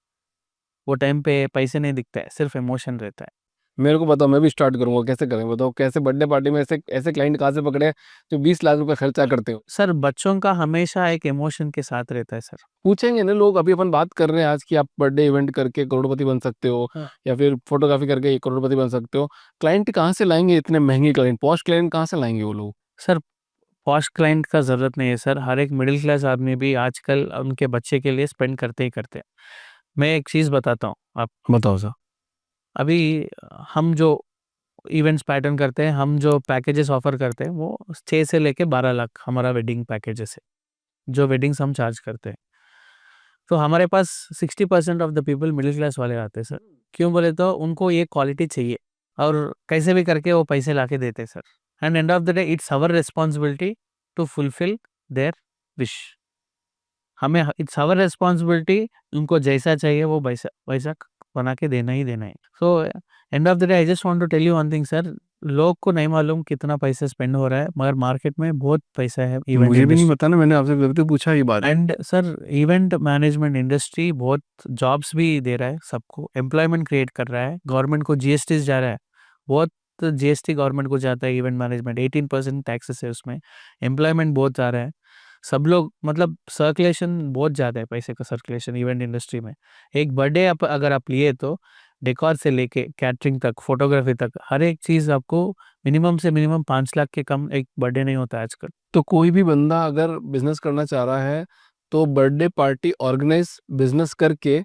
Speaker 1: वो टाइम पे पैसे नहीं दिखता है, सिर्फ इमोशन रहता है।
Speaker 2: मेरे को बताओ, मैं भी स्टार्ट करूंगा, कैसे करें बताओ? कैसे बर्थडे पार्टी में ऐसे ऐसे क्लाइंट कहाँ से पकड़े जो 20 लाख रुपए खर्चा करते हो?
Speaker 1: सर बच्चों का हमेशा एक इमोशन के साथ रहता है सर।
Speaker 2: पूछेंगे ना लोग। अभी अपन बात कर रहे हैं आज कि आप बर्थडे इवेंट करके करोड़पति बन सकते हो,
Speaker 1: हाँ।
Speaker 2: या फिर फोटोग्राफी करके करोड़पति बन सकते हो। क्लाइंट कहाँ से लाएंगे इतने महंगे क्लाइंट? पॉश क्लाइंट कहाँ से लाएंगे वो लोग?
Speaker 1: सर पॉश क्लाइंट का ज़रूरत नहीं है सर, हर एक मिडिल क्लास आदमी भी आजकल उनके बच्चे के लिए स्पेंड करते ही करते हैं। मैं एक चीज़ बताता हूँ आप,
Speaker 2: बताओ सर।
Speaker 1: अभी हम जो इवेंट्स पैटर्न करते हैं, हम जो पैकेजेस ऑफर करते हैं, वो 6 से लेके 12 लाख हमारा वेडिंग पैकेजेस है, जो वेडिंग्स हम चार्ज करते हैं। तो हमारे पास 60% of the people middle class वाले आते हैं सर। क्यों बोले तो उनको ये क्वालिटी चाहिए, और कैसे भी करके वो पैसे ला के देते हैं sir. And end of the day it's our responsibility to fulfil their wish. हमें इट्स आवर रिस्पॉन्सिबिलिटी, उनको जैसा चाहिए वो वैसा वैसा बना के देना ही देना है। So end of the day I just want to tell you one thing sir, लोग को नहीं मालूम कितना पैसा स्पेंड हो रहा है, मगर मार्केट में बहुत पैसा है इवेंट
Speaker 2: मुझे भी नहीं
Speaker 1: इंडस्ट्री।
Speaker 2: पता ना, मैंने आपसे तभी तो पूछा ये बात।
Speaker 1: And sir event management industry बहुत जॉब्स भी दे रहा है, सबको एम्प्लॉयमेंट क्रिएट कर रहा है, गवर्नमेंट को जीएसटी जा रहा है, बहुत जीएसटी गवर्नमेंट को जाता है। इवेंट मैनेजमेंट 18% टैक्सेस है उसमें, एम्प्लॉयमेंट बहुत आ रहा है, सब लोग मतलब सर्कुलेशन बहुत ज़्यादा है, पैसे का सर्कुलेशन इवेंट इंडस्ट्री में। एक बर्थडे अगर आप लिए तो डेकोर से लेके कैटरिंग तक, फोटोग्राफी तक, हर एक चीज़ आपको मिनिमम से मिनिमम 5 लाख के कम एक बर्थडे नहीं होता आजकल।
Speaker 2: तो कोई भी बंदा अगर बिजनेस करना चाह रहा है तो बर्थडे पार्टी ऑर्गेनाइज बिजनेस करके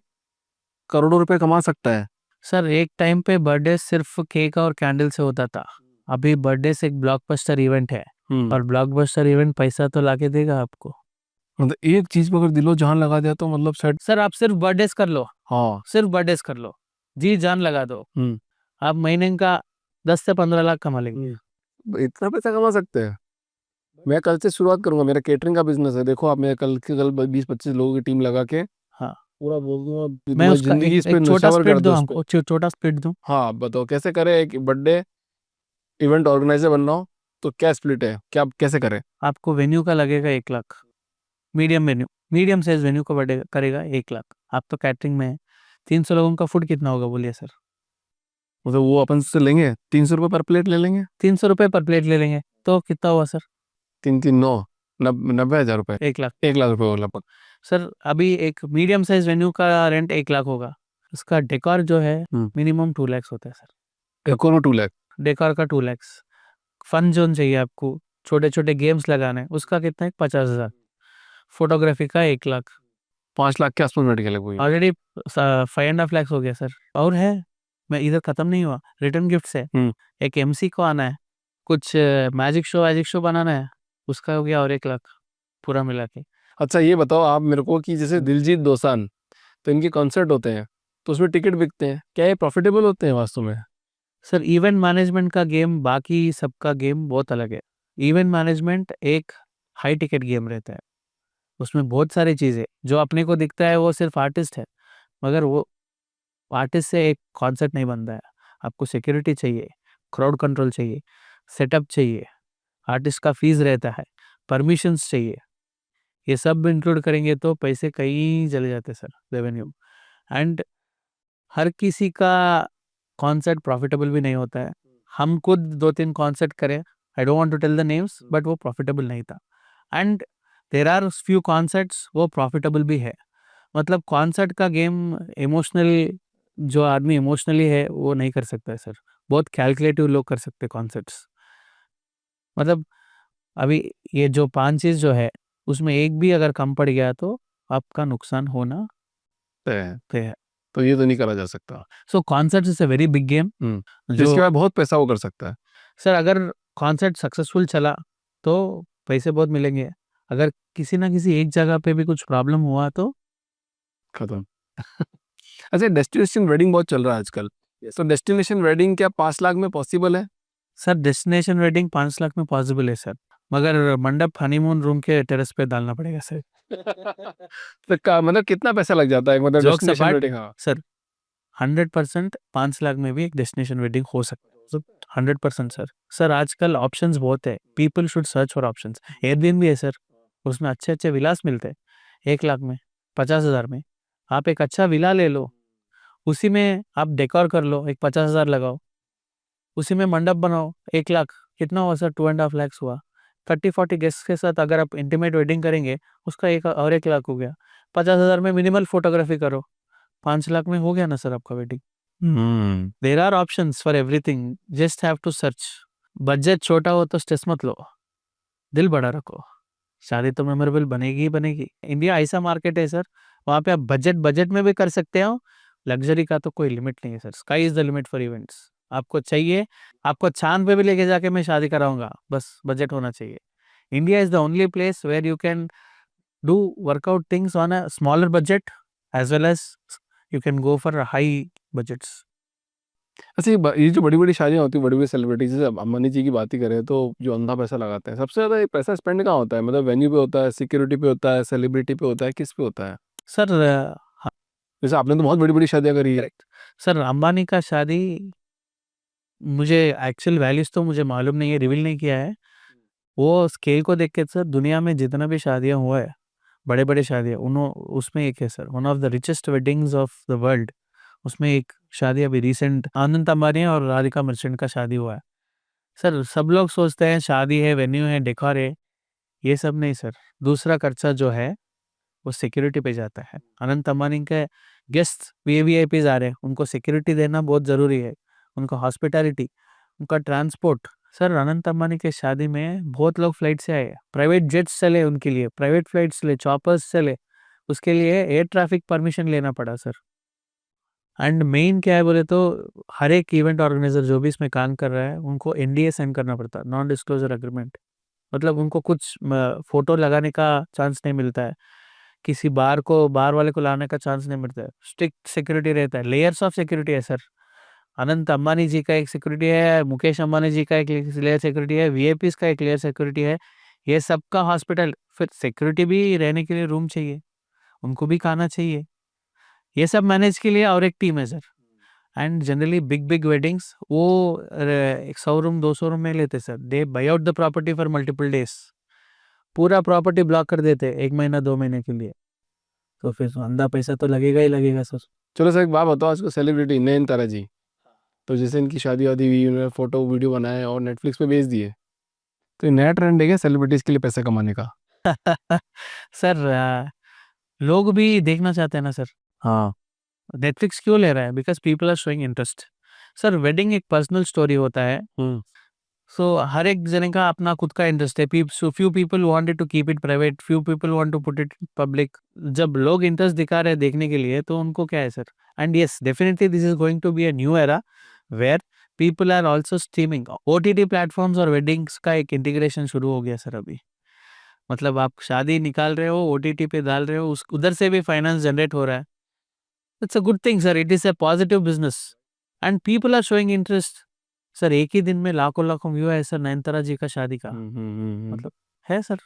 Speaker 2: करोड़ों रुपए कमा सकता है?
Speaker 1: सर एक टाइम पे बर्थडे सिर्फ केक और कैंडल से होता था, अभी बर्थडे से एक ब्लॉकबस्टर इवेंट है, और ब्लॉकबस्टर इवेंट पैसा तो लाके देगा आपको।
Speaker 2: मतलब एक चीज पे अगर दिलो जान लगा दिया तो मतलब सेट।
Speaker 1: सर आप सिर्फ बर्थडेज कर लो,
Speaker 2: हाँ।
Speaker 1: सिर्फ बर्थडेज कर लो, जी जान लगा दो, आप महीने का 10 से 15 लाख कमा लेंगे।
Speaker 2: इतना पैसा कमा सकते हैं? मैं कल से शुरुआत करूंगा, मेरा केटरिंग का बिजनेस है। देखो आप, मैं कल 20-25 लोगों की टीम लगा के
Speaker 1: हाँ,
Speaker 2: पूरा बोल दूंगा
Speaker 1: मैं
Speaker 2: तुम्हारी
Speaker 1: उसका
Speaker 2: जिंदगी इस पे
Speaker 1: एक छोटा
Speaker 2: नशेवर
Speaker 1: स्प्लिट
Speaker 2: कर
Speaker 1: दो
Speaker 2: दो इस पे।
Speaker 1: हमको, छोटा स्प्लिट दो।
Speaker 2: हाँ बताओ कैसे करें? एक बर्थडे इवेंट ऑर्गेनाइजर बनना हो तो क्या स्प्लिट है, क्या कैसे करें?
Speaker 1: आपको वेन्यू का लगेगा 1 lakh, medium venue, medium size venue का बर्थडे करेगा 1 लाख। आप तो कैटरिंग में है, 300 लोगों का फूड कितना होगा बोलिए सर?
Speaker 2: मतलब वो अपन से लेंगे 300 रुपये पर प्लेट ले लेंगे।
Speaker 1: 300 रुपये पर प्लेट ले लेंगे तो कितना हुआ सर?
Speaker 2: 3 3 9 90,000 रुपये।
Speaker 1: 1 लाख।
Speaker 2: 1 लाख रुपये हो लगभग।
Speaker 1: सर अभी एक मीडियम साइज वेन्यू का रेंट 1 लाख होगा, उसका डेकोर जो है मिनिमम 2 लाख होता है सर।
Speaker 2: एक और 2 लाख।
Speaker 1: डेकोर का 2 लाख। फन जोन चाहिए आपको, छोटे छोटे गेम्स लगाने, उसका कितना है? 50,000। फोटोग्राफी का 1 लाख।
Speaker 2: 5 लाख के आसपास बैठ गया कोई।
Speaker 1: ऑलरेडी 5.5 लाख हो गया सर। और है, मैं इधर खत्म नहीं हुआ, रिटर्न गिफ्ट से एक एमसी को आना है, कुछ मैजिक शो बनाना है, उसका हो गया और 1 लाख पूरा मिला के।
Speaker 2: अच्छा ये बताओ आप मेरे को कि जैसे दिलजीत दोसांझ, तो इनके कॉन्सर्ट होते हैं तो उसमें टिकट बिकते हैं, क्या ये प्रॉफिटेबल होते हैं वास्तव में?
Speaker 1: सर इवेंट मैनेजमेंट का गेम बाकी सबका गेम बहुत अलग है। इवेंट मैनेजमेंट एक हाई टिकट गेम रहता है, उसमें बहुत सारी चीज़ें जो अपने को दिखता है वो सिर्फ आर्टिस्ट है, मगर वो आर्टिस्ट से एक कॉन्सर्ट नहीं बनता है। आपको सिक्योरिटी चाहिए, क्राउड कंट्रोल चाहिए, सेटअप चाहिए, आर्टिस्ट का फीस रहता है, परमिशंस चाहिए, ये सब इंक्लूड करेंगे तो पैसे कहीं चले जाते सर, रेवेन्यू। एंड हर किसी का कॉन्सर्ट प्रॉफिटेबल भी नहीं होता है। हम खुद 2-3 कॉन्सर्ट करें, I don't want to tell the names, but वो प्रॉफिटेबल नहीं था। And there are few concerts वो प्रॉफिटेबल भी है। मतलब कॉन्सर्ट का गेम इमोशनल, जो आदमी इमोशनली है वो नहीं कर सकता है सर, बहुत कैलकुलेटिव लोग कर सकते हैं कॉन्सर्ट्स। मतलब अभी ये जो 5 चीज़ जो है उसमें एक भी अगर कम पड़ गया तो आपका नुकसान होना
Speaker 2: तय है।
Speaker 1: तय है।
Speaker 2: तो ये तो नहीं करा जा सकता।
Speaker 1: So concert is a very big game.
Speaker 2: जिसके
Speaker 1: जो
Speaker 2: बाद बहुत पैसा वो कर सकता है।
Speaker 1: सर अगर कॉन्सर्ट सक्सेसफुल चला तो पैसे बहुत मिलेंगे, अगर किसी ना किसी एक जगह पे भी कुछ प्रॉब्लम हुआ तो
Speaker 2: खत्म। अच्छा डेस्टिनेशन वेडिंग बहुत चल रहा है आजकल, तो डेस्टिनेशन वेडिंग क्या 5 लाख में पॉसिबल है?
Speaker 1: सर डेस्टिनेशन वेडिंग 5 लाख में पॉसिबल है सर, मगर मंडप हनीमून रूम के टेरेस पे डालना पड़ेगा सर।
Speaker 2: तो मतलब कितना पैसा लग जाता है मतलब
Speaker 1: जोक्स
Speaker 2: डेस्टिनेशन
Speaker 1: अपार्ट
Speaker 2: वेडिंग? हाँ।
Speaker 1: सर, 100% 5 लाख में भी एक डेस्टिनेशन वेडिंग हो सकता है। 100% सर। सर आजकल ऑप्शंस बहुत है, people should search for options. Airbnb है सर, उसमें अच्छे अच्छे विलास मिलते हैं 1 लाख में, 50,000 में। आप एक अच्छा विला ले लो, उसी में आप डेकोर कर लो, एक 50,000 लगाओ, उसी में मंडप बनाओ, 1 लाख कितना हुआ सर? 2.5 lakhs हुआ। 30-40 गेस्ट के साथ अगर आप इंटीमेट वेडिंग करेंगे, उसका 1 लाख हो गया। 50,000 में मिनिमल फोटोग्राफी करो, 5 लाख में हो गया ना सर आपका wedding. There are options for everything, just have to search. Budget छोटा हो तो स्ट्रेस मत लो, दिल बड़ा रखो, शादी तो मेमोरेबल बनेगी ही बनेगी। इंडिया ऐसा मार्केट है सर, वहाँ पे आप बजट बजट में भी कर सकते हो। लग्जरी का तो कोई लिमिट नहीं है sir, sky is the limit for events. आपको चाहिए, आपको चांद पे भी लेके जाके मैं शादी कराऊंगा, बस बजट होना चाहिए। India is the only place where you can do workout things on a smaller budget as well as you can go for high budgets.
Speaker 2: अच्छा, ये जो बड़ी-बड़ी शादियाँ होती हैं, बड़ी-बड़ी सेलिब्रिटीज़, जैसे अब अंबानी जी की बात ही करें तो जो अंधा पैसा लगाते हैं, सबसे ज़्यादा ये पैसा स्पेंड कहाँ होता है? मतलब वेन्यू पे होता है, सिक्योरिटी पे होता है, सेलिब्रिटी पे होता है, किस पे होता है?
Speaker 1: सर हाँ,
Speaker 2: जैसे आपने तो बहुत बड़ी-बड़ी शादियाँ करी है।
Speaker 1: करेक्ट। सर अंबानी का शादी, मुझे एक्चुअल वैल्यूज तो मुझे मालूम नहीं है, रिवील नहीं किया है। वो स्केल को देख के सर, दुनिया में जितना भी शादियां हुआ है, बड़े बड़े शादियां, उन्हों उसमें एक है sir, one of the richest weddings of the world. उसमें एक शादी अभी रिसेंट आनंद अंबानी और राधिका मर्चेंट का शादी हुआ है। सर सब लोग सोचते हैं शादी है, वेन्यू है, डेकोर है, ये सब नहीं सर। दूसरा खर्चा जो है वो सिक्योरिटी पे जाता है। अनंत अंबानी के गेस्ट वीआईपीज आ रहे हैं, उनको सिक्योरिटी देना बहुत ज़रूरी है, उनको हॉस्पिटैलिटी, उनका ट्रांसपोर्ट। सर अनंत अंबानी के शादी में बहुत लोग फ्लाइट से आए, प्राइवेट जेट्स चले उनके लिए, प्राइवेट फ्लाइट्स चले, चॉपर्स चले, उसके लिए एयर ट्रैफिक परमिशन लेना पड़ा सर। एंड मेन क्या है बोले तो, हर एक इवेंट ऑर्गेनाइजर जो भी इसमें काम कर रहा है, उनको एनडीए साइन करना पड़ता है, नॉन डिस्क्लोजर एग्रीमेंट। मतलब उनको कुछ फोटो लगाने का चांस नहीं मिलता है, किसी बार वाले को लाने का चांस नहीं मिलता है, स्ट्रिक्ट सिक्योरिटी रहता है, लेयर्स ऑफ सिक्योरिटी है सर। अनंत अंबानी जी का एक सिक्योरिटी है, मुकेश अंबानी जी का एक लेयर सिक्योरिटी है, वीआईपीस का एक लेयर सिक्योरिटी है, ये सबका हॉस्पिटल। फिर सिक्योरिटी भी रहने के लिए रूम चाहिए, उनको भी खाना चाहिए, ये सब मैनेज के लिए और एक टीम है sir. And generally big big weddings वो एक 100 रूम 200 रूम में लेते sir, they by out the property for multiple days, पूरा प्रॉपर्टी ब्लॉक कर देते 1 महीना 2 महीने के लिए। तो फिर अंधा पैसा तो लगेगा ही लगेगा सर।
Speaker 2: चलो सर, एक बात बताओ, आजकल सेलिब्रिटी नयनतारा जी, तो जैसे इनकी शादी-वादी हुई, उन्होंने फ़ोटो वीडियो बनाए और नेटफ्लिक्स पे भेज दिए। तो ये नया ट्रेंड है क्या सेलिब्रिटीज़ के लिए पैसा कमाने का?
Speaker 1: सर लोग भी देखना चाहते हैं ना सर।
Speaker 2: हाँ।
Speaker 1: नेटफ्लिक्स क्यों ले रहा है? Because people are showing interest. Sir wedding एक पर्सनल स्टोरी होता है,
Speaker 2: हुँ।
Speaker 1: सो हर एक जने का अपना खुद का इंटरेस्ट है। So few people wanted to keep it private, few people want to put it public. जब लोग इंटरेस्ट दिखा रहे हैं देखने के लिए, तो उनको क्या है sir. And yes, definitely this is going to be a new era where people are also streaming. OTT platforms और वेडिंग्स का एक इंटीग्रेशन शुरू हो गया सर अभी। मतलब आप शादी निकाल रहे हो, ओटीटी पे डाल रहे हो, उस उधर से भी फाइनेंस जनरेट हो रहा है। It's a good thing sir, it is a positive business and people are showing interest. Sir एक ही दिन में लाखों लाखों व्यू है सर नयनतारा जी का शादी का, मतलब है सर।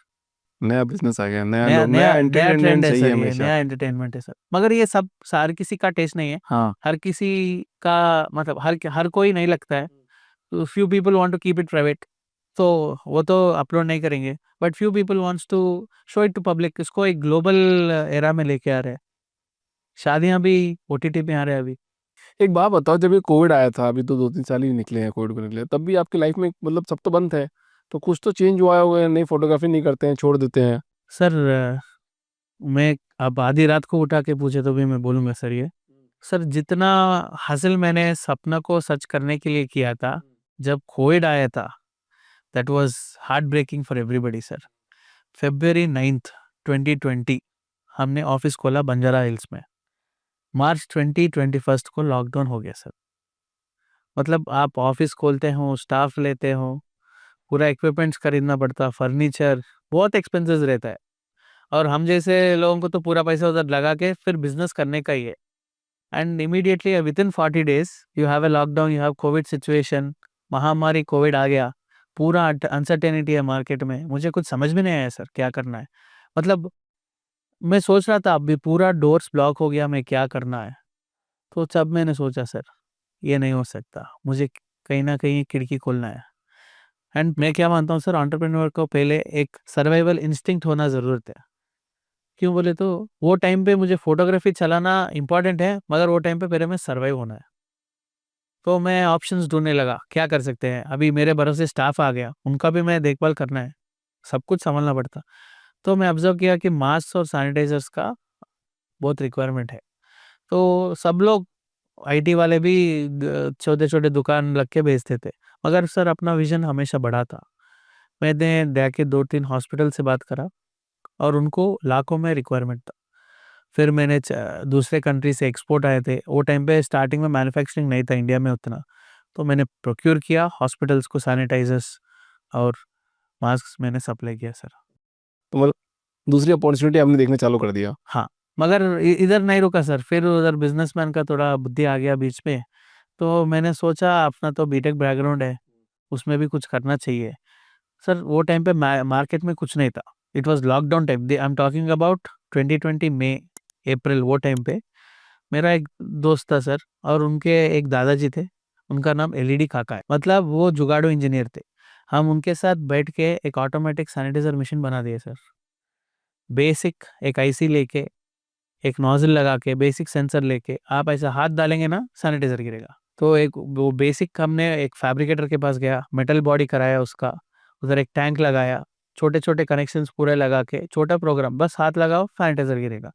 Speaker 2: नया बिज़नेस आ गया, नया
Speaker 1: नया
Speaker 2: लोग,
Speaker 1: नया
Speaker 2: नया
Speaker 1: नया ट्रेंड
Speaker 2: एंटरटेनमेंट
Speaker 1: है
Speaker 2: चाहिए
Speaker 1: सर, ये
Speaker 2: हमेशा।
Speaker 1: नया एंटरटेनमेंट है सर। मगर ये सब हर किसी का टेस्ट नहीं है,
Speaker 2: हाँ।
Speaker 1: हर किसी का, मतलब हर कोई नहीं लगता है। तो few people want to keep it private, तो वो तो अपलोड नहीं करेंगे, but few people wants to show it to public. इसको एक ग्लोबल एरा में लेके आ रहे हैं, शादियां भी ओटीटी पे आ रहे हैं अभी।
Speaker 2: एक बात बताओ, जब ये कोविड आया था, अभी तो 2-3 साल ही निकले हैं कोविड को निकले, तब भी आपकी लाइफ में मतलब सब तो बंद थे, तो कुछ तो चेंज हुआ होगा, नहीं फ़ोटोग्राफी नहीं करते हैं, छोड़ देते हैं?
Speaker 1: सर मैं अब आधी रात को उठा के पूछे तो भी मैं बोलूंगा सर ये। सर जितना हासिल मैंने सपना को सच करने के लिए किया था, जब कोविड आया था, that was heart breaking for everybody sir. February 9th 2020 हमने ऑफिस खोला बंजारा हिल्स में, मार्च 2021 को लॉकडाउन हो गया सर। मतलब आप ऑफिस खोलते हो, स्टाफ लेते हो, पूरा इक्विपमेंट्स खरीदना पड़ता, फर्नीचर, बहुत एक्सपेंसेस रहता है, और हम जैसे लोगों को तो पूरा पैसा उधर लगा के फिर बिजनेस करने का ही है। And immediately with in 40 days you have a lockdown, you have Covid situation, महामारी कोविड आ गया, पूरा अनसर्टेनिटी है मार्केट में। मुझे कुछ समझ में नहीं आया सर क्या करना है। मतलब मैं सोच रहा था अभी पूरा डोर्स ब्लॉक हो गया, मैं क्या करना है। तो जब मैंने सोचा सर ये नहीं हो सकता, मुझे कहीं ना कहीं खिड़की खोलना है। एंड मैं क्या मानता हूँ सर, एंटरप्रेन्योर को पहले एक सर्वाइवल इंस्टिंक्ट होना ज़रूरत है। क्यों बोले तो वो टाइम पे मुझे फोटोग्राफी चलाना इंपॉर्टेंट है, मगर वो टाइम पे पहले मैं सर्वाइव होना है। तो मैं ऑप्शंस ढूंढने लगा, क्या कर सकते हैं। अभी मेरे भरोसे स्टाफ आ गया, उनका भी मैं देखभाल करना है, सब कुछ संभालना पड़ता। तो मैं ऑब्जर्व किया कि मास्क और सैनिटाइजर्स का बहुत रिक्वायरमेंट है। तो सब लोग आईटी वाले भी छोटे छोटे दुकान लग के बेचते थे, मगर सर अपना विजन हमेशा बड़ा था। मैंने जाके 2-3 हॉस्पिटल से बात करा और उनको लाखों में रिक्वायरमेंट था। फिर मैंने दूसरे कंट्री से एक्सपोर्ट आए थे, वो टाइम पे स्टार्टिंग में मैन्युफैक्चरिंग नहीं था इंडिया में उतना। तो मैंने प्रोक्योर किया हॉस्पिटल्स को सैनिटाइजर्स और मास्क मैंने सप्लाई किया सर।
Speaker 2: तो मतलब दूसरी अपॉर्चुनिटी आपने देखना चालू कर दिया।
Speaker 1: हाँ, मगर इधर नहीं रुका सर, फिर उधर बिजनेसमैन का थोड़ा बुद्धि आ गया बीच में। तो मैंने सोचा अपना तो बीटेक बैकग्राउंड है, उसमें भी कुछ करना चाहिए। सर वो टाइम पे मार्केट में कुछ नहीं था, it was lockdown time, I am talking about 2020 मई अप्रैल। वो टाइम पे मेरा एक दोस्त था सर, और उनके एक दादाजी थे, उनका नाम एलईडी काका है, मतलब वो जुगाड़ू इंजीनियर थे। हम उनके साथ बैठ के एक ऑटोमेटिक सैनिटाइजर मशीन बना दिए सर। बेसिक एक आईसी लेके, एक नोजल लगा के, बेसिक सेंसर लेके, आप ऐसा हाथ डालेंगे ना सैनिटाइजर गिरेगा। तो एक वो बेसिक हमने एक फैब्रिकेटर के पास गया, मेटल बॉडी कराया उसका, उधर एक टैंक लगाया, छोटे छोटे कनेक्शंस पूरे लगा के, छोटा प्रोग्राम, बस हाथ लगाओ सैनिटाइजर गिरेगा।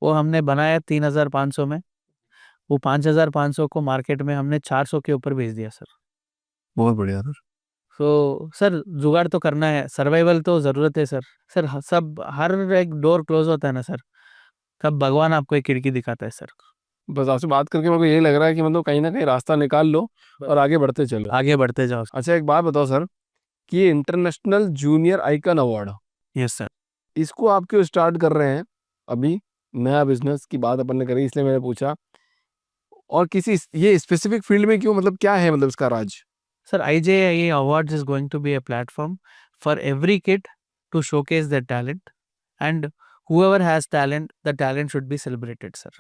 Speaker 1: वो हमने बनाया 3500 में। वो 5500 को मार्केट में हमने 400 के ऊपर बेच दिया सर।
Speaker 2: बहुत बढ़िया सर।
Speaker 1: तो सर जुगाड़ तो करना है, सर्वाइवल तो ज़रूरत है सर। सर सब हर एक डोर क्लोज होता है ना सर, तब भगवान आपको एक खिड़की दिखाता है सर।
Speaker 2: बस आपसे बात करके मेरे को यही लग रहा है कि मतलब कहीं ना कहीं रास्ता निकाल लो और आगे बढ़ते चलो।
Speaker 1: आगे बढ़ते जाओ।
Speaker 2: अच्छा एक बात बताओ सर, कि ये international junior icon award,
Speaker 1: yes sir.
Speaker 2: इसको आप क्यों स्टार्ट कर रहे हैं अभी? नया बिजनेस की बात अपन ने करी इसलिए मैंने पूछा। और किसी ये स्पेसिफिक फील्ड में क्यों, मतलब क्या है मतलब इसका राज?
Speaker 1: Sir, IJIA Awards is going to be a platform for every kid to showcase their talent, and whoever has talent, the talent should be celebrated, sir.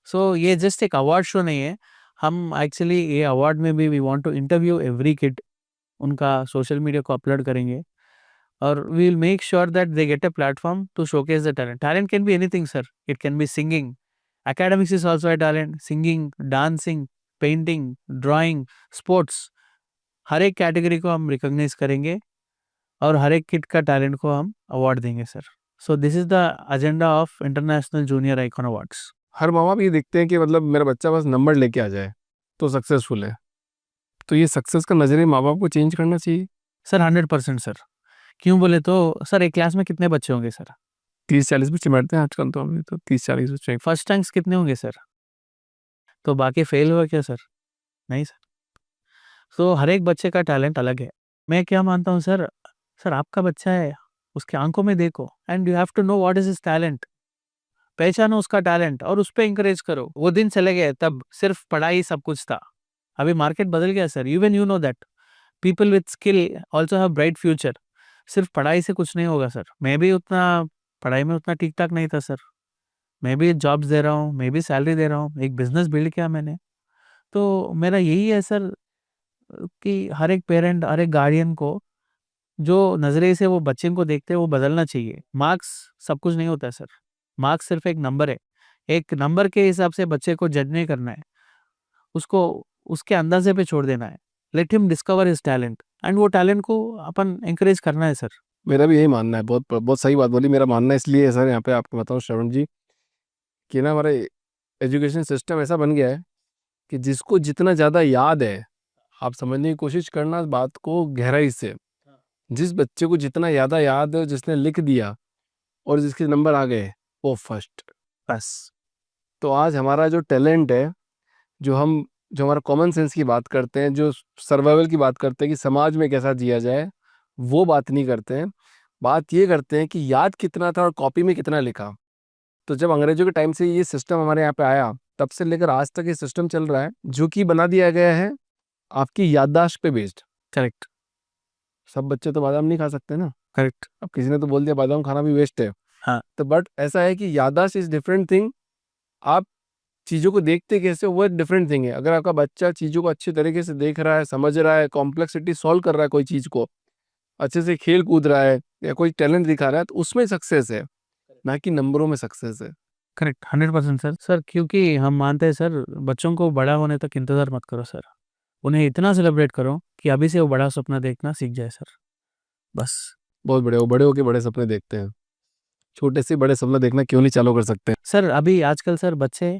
Speaker 1: So ये just एक अवार्ड शो नहीं है, हम एक्चुअली ये अवार्ड में भी we want to interview every kid, उनका सोशल मीडिया को अपलोड करेंगे, और we will make sure that they get a platform to showcase the talent. Talent can be anything sir, it can be singing, academics is also a talent, singing, dancing, painting, drawing, sports, हर एक कैटेगरी को हम रिकॉग्नाइज करेंगे और हर एक किड का टैलेंट को हम अवार्ड देंगे sir. So this is the agenda of international junior icon awards.
Speaker 2: हर माँ बाप ये देखते हैं कि मतलब मेरा बच्चा बस नंबर लेके आ जाए तो सक्सेसफुल है। तो ये सक्सेस का नजरिया माँ बाप को चेंज करना चाहिए।
Speaker 1: Sir 100% sir. क्यों बोले तो सर एक क्लास में कितने बच्चे होंगे सर?
Speaker 2: 30-40 बच्चे बैठते हैं आजकल, तो हमने तो 30-40 बच्चे।
Speaker 1: फर्स्ट रैंक्स कितने होंगे सर? तो बाकी फेल हुआ क्या सर? नहीं सर। तो हर एक बच्चे का टैलेंट अलग है। मैं क्या मानता हूँ सर, सर आपका बच्चा है, उसके आंखों में देखो, and you have to know what is his talent. पहचानो उसका टैलेंट और उस पर इंकरेज करो। वो दिन चले गए तब सिर्फ पढ़ाई सब कुछ था, अभी मार्केट बदल गया sir. Even you know that people with skill also have bright future. सिर्फ पढ़ाई से कुछ नहीं होगा सर। मैं भी उतना पढ़ाई में उतना ठीक ठाक नहीं था सर, मैं भी जॉब्स दे रहा हूँ, मैं भी सैलरी दे रहा हूँ, एक बिजनेस बिल्ड किया मैंने। तो मेरा यही है सर कि हर एक पेरेंट, हर एक गार्डियन को जो नज़रिए से वो बच्चे को देखते हैं वो बदलना चाहिए। मार्क्स सब कुछ नहीं होता है सर, मार्क्स सिर्फ एक नंबर है। एक नंबर के हिसाब से बच्चे को जज नहीं करना है, उसको उसके अंदाजे पे छोड़ देना है। Let him discover his talent, and वो टैलेंट को अपन एंकरेज करना है सर।
Speaker 2: मेरा भी यही मानना है। बहुत बहुत सही बात बोली। मेरा मानना इसलिए है सर, यहाँ पे आपको बताऊँ श्रवण जी, कि ना हमारे एजुकेशन सिस्टम ऐसा बन गया है कि जिसको जितना ज़्यादा याद है, आप समझने की कोशिश करना इस बात को गहराई से। जिस बच्चे को जितना ज़्यादा याद है, जिसने लिख दिया और जिसके नंबर आ गए, वो फर्स्ट। बस। तो आज हमारा जो टैलेंट है, जो हमारा कॉमन सेंस की बात करते हैं, जो सर्वाइवल की बात करते हैं कि समाज में कैसा जिया जाए, वो बात नहीं करते हैं। बात ये करते हैं कि याद कितना था और कॉपी में कितना लिखा। तो जब अंग्रेजों के टाइम से ये सिस्टम हमारे यहाँ पे आया, तब से लेकर आज तक ये सिस्टम चल रहा है, जो कि बना दिया गया है आपकी याददाश्त पे बेस्ड।
Speaker 1: करेक्ट।
Speaker 2: सब बच्चे तो बादाम नहीं खा सकते ना।
Speaker 1: करेक्ट।
Speaker 2: अब किसी ने तो बोल दिया बादाम खाना भी वेस्ट है।
Speaker 1: हाँ।
Speaker 2: तो बट ऐसा है कि याददाश्त इज डिफरेंट थिंग। आप चीज़ों को देखते कैसे हो वो एक डिफरेंट थिंग है। अगर आपका बच्चा चीज़ों को अच्छे तरीके से देख रहा है, समझ रहा है, कॉम्प्लेक्सिटी सॉल्व कर रहा है, कोई चीज़ को अच्छे से खेल कूद रहा है या कोई टैलेंट दिखा रहा है, तो उसमें सक्सेस है, ना कि नंबरों में सक्सेस है।
Speaker 1: Correct, 100% sir. सर क्योंकि हम मानते हैं सर, बच्चों को बड़ा होने तक इंतज़ार मत करो सर, उन्हें इतना सेलिब्रेट करो कि अभी से वो बड़ा सपना देखना सीख जाए सर, बस।
Speaker 2: बहुत बड़े हो, बड़े होके बड़े सपने देखते हैं, छोटे से बड़े सपने देखना क्यों नहीं चालू कर सकते?
Speaker 1: सर अभी आजकल सर बच्चे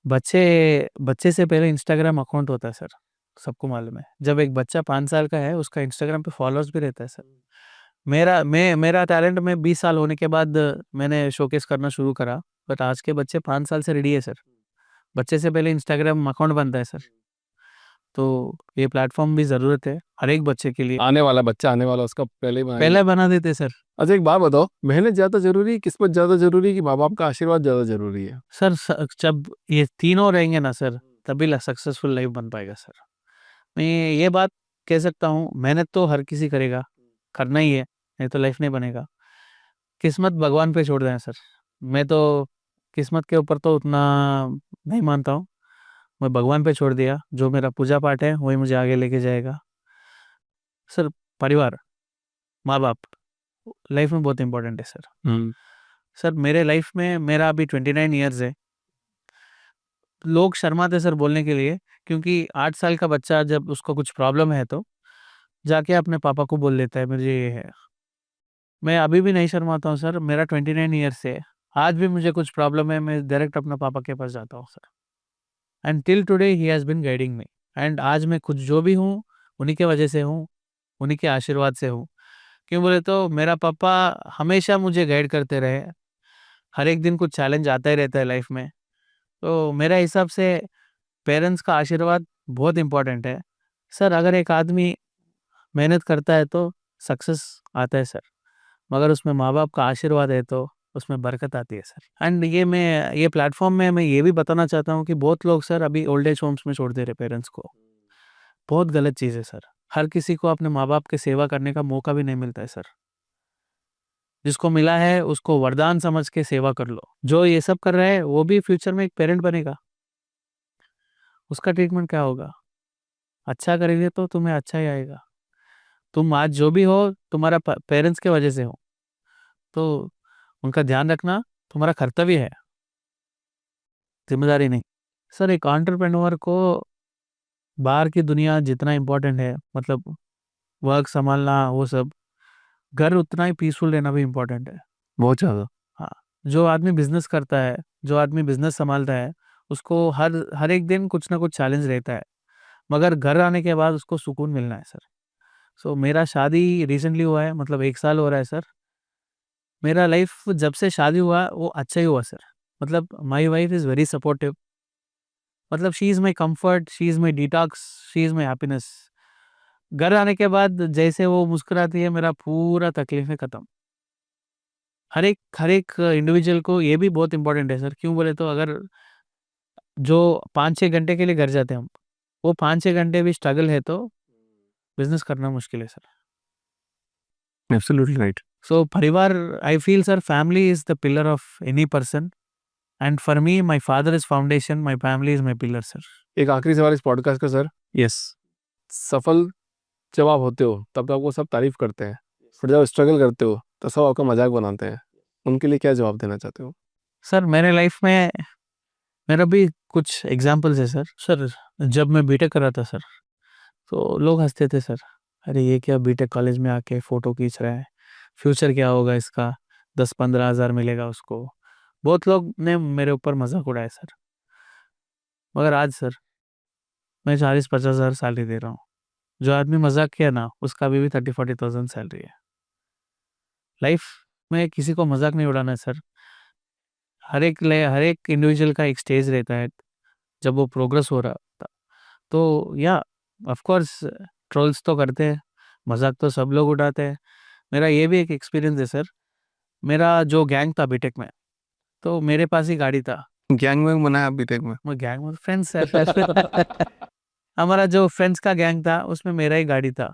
Speaker 1: बच्चे बच्चे से पहले इंस्टाग्राम अकाउंट होता है सर, सबको मालूम है। जब एक बच्चा 5 साल का है, उसका इंस्टाग्राम पे फॉलोअर्स भी रहता है सर। मेरा टैलेंट मैं 20 साल होने के बाद मैंने शोकेस करना शुरू करा, बट आज के बच्चे 5 साल से रेडी है सर। बच्चे से पहले इंस्टाग्राम अकाउंट बनता है सर। तो ये प्लेटफॉर्म भी ज़रूरत है हर एक बच्चे के लिए।
Speaker 2: आने वाला बच्चा आने वाला उसका पहले ही बनाएंगे।
Speaker 1: पहले बना देते सर।
Speaker 2: अच्छा एक बात बताओ, मेहनत ज़्यादा जरूरी है, किस्मत ज़्यादा जरूरी है, कि माँ बाप का आशीर्वाद ज़्यादा जरूरी है?
Speaker 1: सर जब ये तीनों रहेंगे ना सर, तभी सक्सेसफुल लाइफ बन पाएगा सर। मैं ये बात कह सकता हूँ, मेहनत तो हर किसी करेगा, करना ही है, नहीं तो लाइफ नहीं बनेगा। किस्मत भगवान पे छोड़ दें सर। मैं तो किस्मत के ऊपर तो उतना नहीं मानता हूँ, मैं भगवान पे छोड़ दिया। जो मेरा पूजा पाठ है वही मुझे आगे लेके जाएगा सर। परिवार, माँ बाप लाइफ में बहुत इंपॉर्टेंट है सर। सर मेरे लाइफ में मेरा अभी 29 ईयर्स है। लोग शर्माते सर बोलने के लिए, क्योंकि 8 साल का बच्चा जब उसको कुछ प्रॉब्लम है तो जाके अपने पापा को बोल देता है मुझे ये है। मैं अभी भी नहीं शर्माता हूँ सर, मेरा 29 ईयर्स है, आज भी मुझे कुछ प्रॉब्लम है, मैं डायरेक्ट अपने पापा के पास जाता हूँ sir. And till today he has been guiding me. And आज मैं कुछ जो भी हूँ उन्हीं के वजह से हूँ, उन्हीं के आशीर्वाद से हूँ। क्यों बोले तो मेरा पापा हमेशा मुझे गाइड करते रहे। हर एक दिन कुछ चैलेंज आता ही रहता है लाइफ में, तो मेरा हिसाब से पेरेंट्स का आशीर्वाद बहुत इम्पोर्टेंट है सर। अगर एक आदमी मेहनत करता है तो सक्सेस आता है सर, मगर उसमें माँ बाप का आशीर्वाद है तो उसमें बरकत आती है सर। एंड ये प्लेटफॉर्म में मैं ये भी बताना चाहता हूँ कि बहुत लोग सर अभी ओल्ड एज होम्स में छोड़ दे रहे पेरेंट्स को। बहुत गलत चीज़ है सर। हर किसी को अपने माँ बाप की सेवा करने का मौका भी नहीं मिलता है सर। जिसको मिला है उसको वरदान समझ के सेवा कर लो। जो ये सब कर रहा है वो भी फ्यूचर में एक पेरेंट बनेगा, उसका ट्रीटमेंट क्या होगा? अच्छा करेंगे तो तुम्हें अच्छा ही आएगा। तुम आज जो भी हो तुम्हारा पेरेंट्स के वजह से हो, तो उनका ध्यान रखना तुम्हारा कर्तव्य है, जिम्मेदारी नहीं। सर एक एंटरप्रेन्योर को बाहर की दुनिया जितना इम्पोर्टेंट है, मतलब वर्क संभालना वो सब, घर उतना ही पीसफुल रहना भी इम्पोर्टेंट है,
Speaker 2: बहुत ज़्यादा।
Speaker 1: हाँ। जो आदमी बिजनेस करता है, जो आदमी बिजनेस संभालता है, उसको हर हर एक दिन कुछ ना कुछ चैलेंज रहता है, मगर घर आने के बाद उसको सुकून मिलना है सर। सो मेरा शादी रिसेंटली हुआ है, मतलब 1 साल हो रहा है सर। मेरा लाइफ जब से शादी हुआ वो अच्छा ही हुआ सर। मतलब my wife is very supportive. मतलब she is my comfort, she is my detox, she is my happiness. घर आने के बाद जैसे वो मुस्कुराती है, मेरा पूरा तकलीफें ख़त्म। हर एक इंडिविजुअल को ये भी बहुत इंपॉर्टेंट है सर। क्यों बोले तो अगर जो 5-6 घंटे के लिए घर जाते हैं हम, वो 5-6 घंटे भी स्ट्रगल है तो बिज़नेस करना मुश्किल है सर।
Speaker 2: Absolutely right.
Speaker 1: सो परिवार, I feel sir family is the pillar of any person, and for me my father is foundation, my family is my pillar sir.
Speaker 2: एक आखिरी सवाल इस पॉडकास्ट का सर।
Speaker 1: यस।
Speaker 2: सफल जब आप होते हो तब तो आपको सब तारीफ करते हैं, फिर जब स्ट्रगल करते हो तो सब आपका मजाक बनाते हैं, उनके लिए क्या जवाब देना चाहते हो?
Speaker 1: सर मेरे लाइफ में मेरा भी कुछ एग्जांपल्स है सर। सर जब मैं बीटेक कर रहा था सर, तो लोग हँसते थे सर, अरे ये क्या बीटेक कॉलेज में आके फ़ोटो खींच रहा है, फ्यूचर क्या होगा इसका, 10-15 हज़ार मिलेगा उसको। बहुत लोग ने मेरे ऊपर मज़ाक उड़ाया सर। मगर आज सर मैं 40-50 हज़ार सैलरी दे रहा हूँ। जो आदमी मज़ाक किया ना, उसका अभी भी 30-40,000 सैलरी है। लाइफ में किसी को मज़ाक नहीं उड़ाना है सर। हर एक इंडिविजुअल का एक स्टेज रहता है, जब वो प्रोग्रेस हो रहा था। तो या ऑफ कोर्स ट्रोल्स तो करते हैं, मज़ाक तो सब लोग उड़ाते हैं। मेरा ये भी एक एक्सपीरियंस है सर। मेरा जो गैंग था बीटेक में, तो मेरे पास ही गाड़ी था।
Speaker 2: गैंग वैंग बनाया बीटेक में?
Speaker 1: मैं गैंग में फ्रेंड्स सर। हमारा जो फ्रेंड्स का गैंग था उसमें मेरा ही गाड़ी था,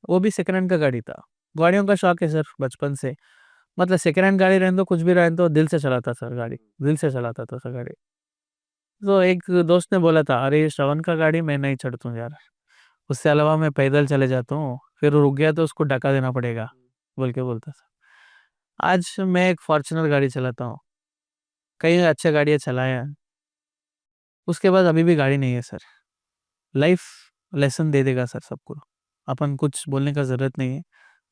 Speaker 1: वो भी सेकंड हैंड का गाड़ी था। गाड़ियों का शौक है सर बचपन से। मतलब सेकंड हैंड गाड़ी रहने दो, कुछ भी रहने दो, दिल से चलाता सर गाड़ी, दिल से चलाता था सर गाड़ी। तो एक दोस्त ने बोला था, अरे श्रवण का गाड़ी मैं नहीं चढ़ता हूँ यार, उससे अलावा मैं पैदल चले जाता हूँ, फिर रुक गया तो उसको धक्का देना पड़ेगा बोल के बोलता था। आज मैं एक फॉर्च्यूनर गाड़ी चलाता हूँ, कई अच्छे गाड़ियाँ चलाया, उसके बाद अभी भी गाड़ी नहीं है सर। लाइफ लेसन दे देगा सर सबको, अपन कुछ बोलने का ज़रूरत नहीं है।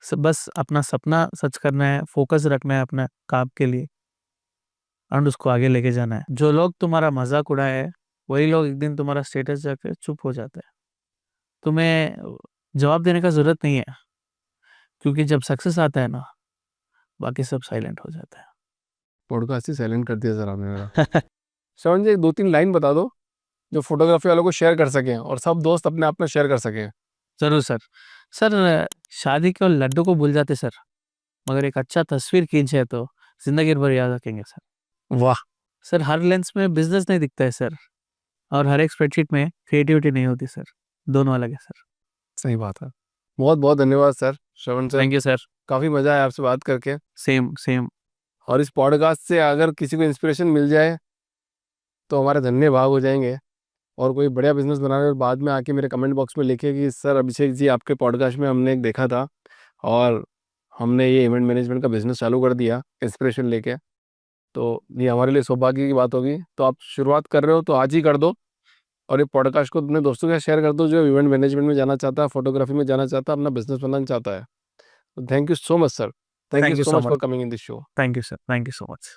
Speaker 1: बस अपना सपना सच करना है, फोकस रखना है अपना काम के लिए एंड उसको आगे लेके जाना है। जो लोग तुम्हारा मजाक उड़ाए है, वही लोग एक दिन तुम्हारा स्टेटस जाकर चुप हो जाते हैं। तुम्हें जवाब देने का ज़रूरत नहीं है, क्योंकि जब सक्सेस आता है ना, बाकी सब साइलेंट हो जाता है।
Speaker 2: पॉडकास्ट ही साइलेंट कर दिया सर आपने मेरा। श्रवण जी, 2-3 लाइन बता दो जो फोटोग्राफी वालों को शेयर कर सकें और सब दोस्त अपने आप में शेयर कर सकें।
Speaker 1: ज़रूर सर। सर, शादी के लड्डू को भूल जाते सर, मगर एक अच्छा तस्वीर खींचे तो जिंदगी भर याद रखेंगे सर।
Speaker 2: वाह,
Speaker 1: सर, हर लेंस में बिजनेस नहीं दिखता है सर, और हर एक स्प्रेडशीट में क्रिएटिविटी नहीं होती सर, दोनों अलग है सर।
Speaker 2: सही बात है। बहुत बहुत धन्यवाद sir, Shravan sir.
Speaker 1: Thank you sir.
Speaker 2: काफ़ी मज़ा आया आपसे बात करके।
Speaker 1: Same same.
Speaker 2: और इस पॉडकास्ट से अगर किसी को इंस्पिरेशन मिल जाए तो हमारे धन्य भाग हो जाएंगे। और कोई बढ़िया बिजनेस बनाने और बाद में आके मेरे कमेंट बॉक्स में लिखे कि सर अभिषेक जी, आपके पॉडकास्ट में हमने एक देखा था और हमने ये इवेंट मैनेजमेंट का बिजनेस चालू कर दिया इंस्पिरेशन लेके। तो ये हमारे लिए सौभाग्य की बात होगी। तो आप शुरुआत कर रहे हो तो आज ही कर दो, और ये पॉडकास्ट को अपने दोस्तों के साथ शेयर कर दो जो इवेंट मैनेजमेंट में जाना चाहता है, फोटोग्राफी में जाना चाहता है, अपना बिजनेस बनाना चाहता है। तो thank you so much sir. Thank you
Speaker 1: thank you
Speaker 2: so
Speaker 1: so
Speaker 2: much
Speaker 1: much.
Speaker 2: For coming in this show.
Speaker 1: Thank you sir, thank you so much.